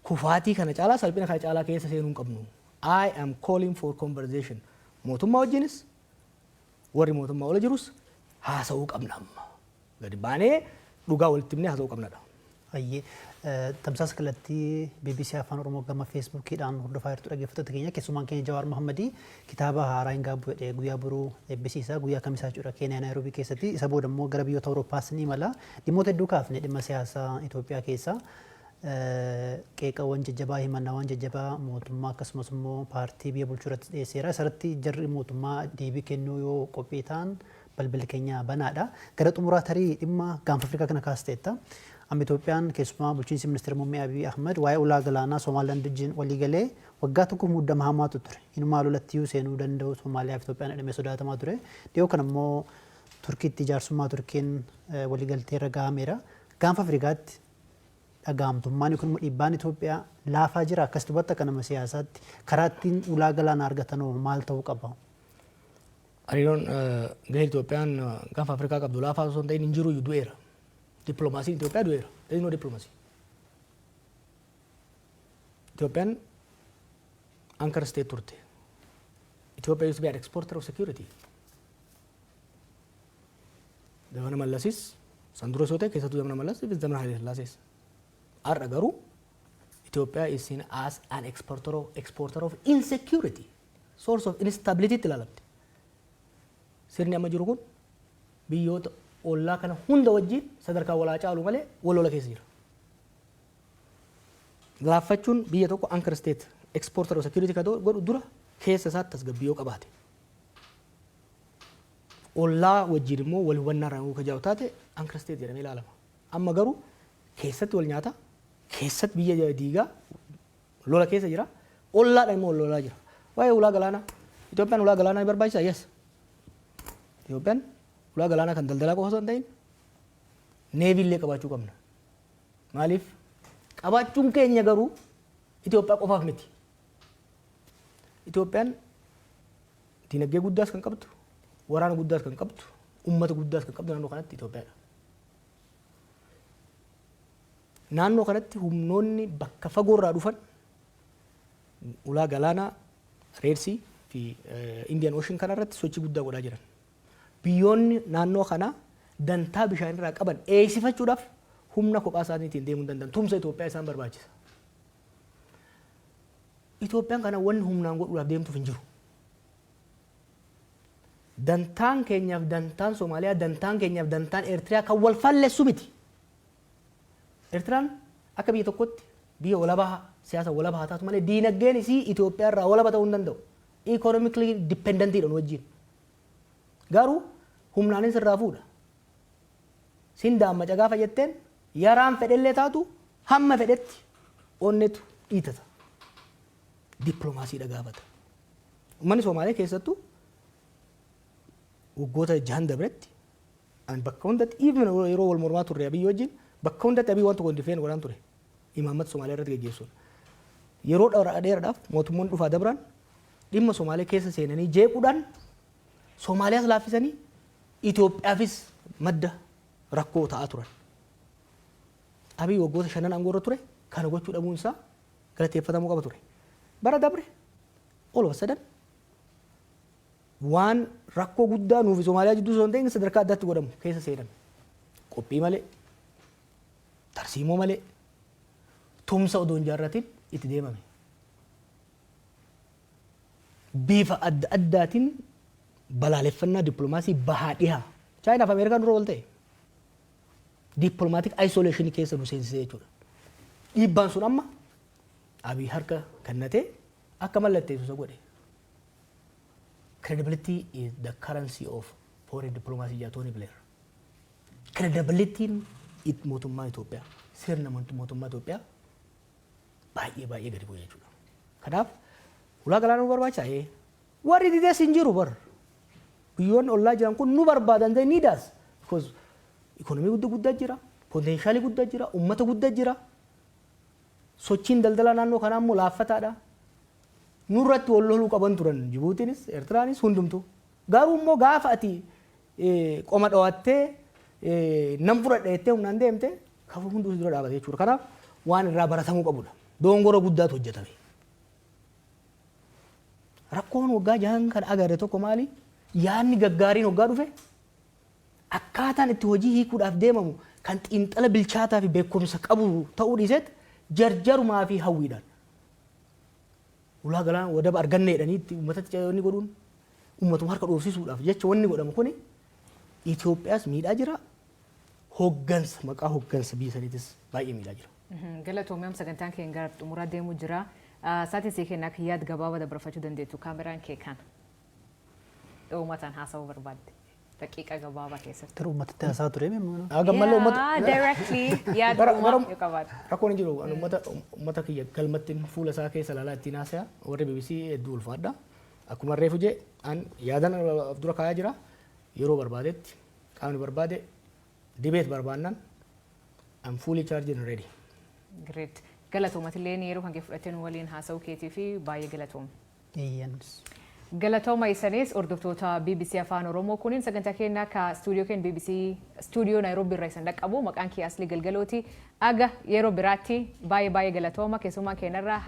Speaker 1: kufaatii kana caalaa salphina kana caalaa keessa seenuu hin qabnu. I am calling for conversation. Mootummaa wajjinis warri mootummaa ola jirus haasa'uu qabna amma. Gadi baanee dhugaa walitti himnee haasa'uu qabnadha.
Speaker 3: Ayyee tamsaasa kallattii BBC Afaan Oromoo gama Facebookiidhaan hordofaa jirtu dhaggeeffattoota keenya keessumaan keenya Jawar Mohammed kitaaba haaraa hin gaabbu jedhee guyyaa boruu eebbisiisa guyyaa kamisaa jechuudha Keeniyaa Naayiroobii keessatti isa booda immoo gara biyyoota Awuroopaas ni imala dhimmoota hedduu kaafne dhimma siyaasaa Itoophiyaa keessaa qeeqawwan jajjabaa himannaawwan jajjabaa mootummaa akkasumas immoo paartii biyya bulchuu irratti dhiyeesseera isarratti jarri mootummaa deebii kennuu yoo qophii ta'an balballi keenya banaadha gara xumuraa tarii dhimma gaanfa Afrikaa kana kaasteetta amma Itoophiyaan keessumaa bulchiinsi ministeera muummee Abiy Ahmed waa'ee ulaa galaanaa Somaalilaan wajjin waliigalee waggaa tokko muddama hamaatu ture inumaa lolattii seenuu danda'u Somaaliyaa fi Itoophiyaan jedhamee sodaatamaa ture dhiyoo kana immoo Turkiitti ijaarsummaa Turkiin waliigaltee irra gahameera gaanfa Afrikaatti dhagahamtummaan kun dhiibbaan Itoophiyaa laafaa jira akkas dubbata kanama siyaasaatti karaa ittiin ulaa galaanaa argatanoo maal ta'uu qaba?
Speaker 1: Hariiroon gahee Itoophiyaan gaanfa Afrikaa qabdu laafaa osoo hin ta'in hin jiru du'eera. Diplomasi Ethiopia du'eera. There is no diplomacy. Ethiopian anchor state turte. Ethiopia used to be an exporter of security. Zamana Mallasis, Sandro Sote, Kesatu Zamana Mallas, it is Zamana Haile Arra garuu Ethiopia is seen as an exporter of insecurity, source of instability tilalamte. Sirni amma jiru kun biyyoota ollaa kana hunda wajjin sadarkaa walaa caalu malee wal lola keessa jira. Laaffachuun biyya tokko anchor state exporter of security ka godhu dura keessa isaatti tasgabbii qabaate. Ollaa wajjin immoo wal hubannaa irraa ka jaa'u taate anchor state jedhamee ilaalama. Amma garuu keessatti wal nyaata, keessatti biyya diigaa lola keessa jira, ollaadhaan immoo lolaa jira. Waa'ee ulaa galaanaa, Itoophiyaan ulaa galaanaa ni barbaachisaa? Yes. Itoophiyaan ulaa galaanaa kan daldalaa qofa osoo hin ta'in neevii illee qabaachuu qabna. Maaliif? Qabaachuun keenya garuu Itoophiyaa qofaaf miti. Itoophiyaan dinagdee guddaas kan qabdu, waraana guddaas kan qabdu, uummata guddaas kan qabdu naannoo kanatti Itoophiyaadha. Naannoo kanatti humnoonni bakka fagoorraa dhufan ulaa galaanaa Reedsii fi Indian Ocean kanarratti sochii guddaa godhaa jiran. Biyyoonni naannoo kanaa dantaa bishaan irraa qaban eegsifachuudhaaf humna kophaa isaaniitiin deemuu danda'an. Tumsa Itoophiyaa isaan barbaachisa. Itoophiyaan kana wanni humnaan godhuudhaaf deemtuuf hin jiru. Dantaan keenyaaf dantaan Somaaliyaa, dantaan keenyaaf dantaan Eertiriyaa kan wal falleessu miti. Eertiraan akka biyya tokkotti biyya walabaa siyaasa walabaa taatu malee diinagdeen isii Itoophiyaa irraa walaba ta'uu hin danda'u. Economically dependentiidhaan wajjin. Garuu humnaanis irraa fuudha. Sindaan macaqaa fayyatteen yaraan fedhellee taatu hamma fedhetti onnetu dhiitata. Dippiloomaasiidha gaafata. Uummanni Somaalee keessattuu waggoota 6 dabretti an bakka hundatti even yeroo wal mormaa turre Abiy wajjin bakka hundatti Abiy wanta gondifeen godhan ture. Imaammata Somaalee irratti gaggeessuun. Yeroo dheeraadhaaf mootummoonni dhufaa dabran dhimma Somaalee keessa seenanii jeequudhaan Somaaliyaas laaffisanii Itoophiyaafis madda rakkoo ta'aa turan. Abiy waggoota 5 aangoorra ture kana gochuu dhabuun isaa galateeffatamuu qaba ture. Bara dabre all of a sudden waan rakkoo guddaa nuufi Somaaliyaa jidduu osoo hin ta'in sadarkaa addaatti godhamu keessa seenan. Qophii malee, tarsiimoo malee, tumsa odoo hin jaarratiin itti deemame. Bifa adda addaatiin balaaleffannaa dippiloomaasii bahaa dhihaa. Chaayinaa fi Ameerikaan dura wal ta'e. Diplomatic isolation keessa nu seensisee jechuudha. Dhiibbaan sun amma Abiy harka kennatee akka mallatteessu godhe. Credibility is the currency of foreign diplomacy jedha Tony Blair. Credibility it mootummaa Itoophiyaa, sirna mootummaa Itoophiyaa baay'ee gadi bu'ee jechuudha. Kanaaf ulaa galaanaa nu barbaachisaa. Warri didees hin jiru bar. Biyyoonni ollaa jiran kun nu barbaadan they need us. Because economy guddaa jira, potential guddaa jira, uummata guddaa jira. Sochiin daldalaa naannoo kanaa immoo laaffataadha. Nurratti wal loluu qaban turan Jibuutiinis, Eertiraanis hundumtu. Garuu immoo gaafa ati qoma dhawattee nam fudhadha jettee humnaan deemte kafuu hunduu dura dhaabate jechuudha. Kanaaf waan irraa baratamuu qabudha. Dongora guddaatu hojjetame. Rakkoon waggaa 6 kan agarre tokko maali? Yaanni gaggaariin waggaa dhufe akkaataan itti hojii hiikuudhaaf deemamu kan xiinxala bilchaataa fi beekumsa qabu ta'uu dhiisetti jarjarumaa fi hawwiidhaan. Ulaa galaanaa wadaba arganne jedhanii itti uummatatti wanni godhuun uummatuma harka dhoofsisuudhaaf jecha wanni godhamu kuni Itoophiyaas miidhaa jira. Hoggansa maqaa hoggansa biyya saniitis baay'ee miidhaa jira.
Speaker 2: Galatoomii sagantaan keenya gara xumuraa deemuu jira. Saatiin si kennaa yaada gabaabaa dabarfachuu dandeettu kaameraan kee kan uummataan haasawuu barbaadde. Daqiiqa gabaabaa keessatti.
Speaker 3: Tura uummatatti haasaa ture meemmoo.
Speaker 1: Gammallee uummata.
Speaker 2: Directly yaada uumamaa qabaatu.
Speaker 1: Rakkoon hin jiru. Uummata kiyya galmattiin fuula isaa keessa ilaalaa ittiin haasa'aa. Warri BBC hedduu ulfaadha. Akkuma reefu jee an yaadan dura kaayaa jira. Yeroo barbaadetti qaamni barbaade dibeet barbaannan I'm fully charged and ready.
Speaker 2: Great. Galatoomatillee yeroo kan kee fudhateen waliin haasa'uu keetii fi baay'ee galatooma. Galatooma isaaniis hordoftoota BBC Afaan Oromoo kuniin sagantaa keenyaa ka stuudiyoo keenya BBC stuudiyoo Nairobi irraa isin dhaqqabu maqaan kee Asli Galgalooti. Aga yeroo biraatti baay'ee galatooma keessumaa keenyarraa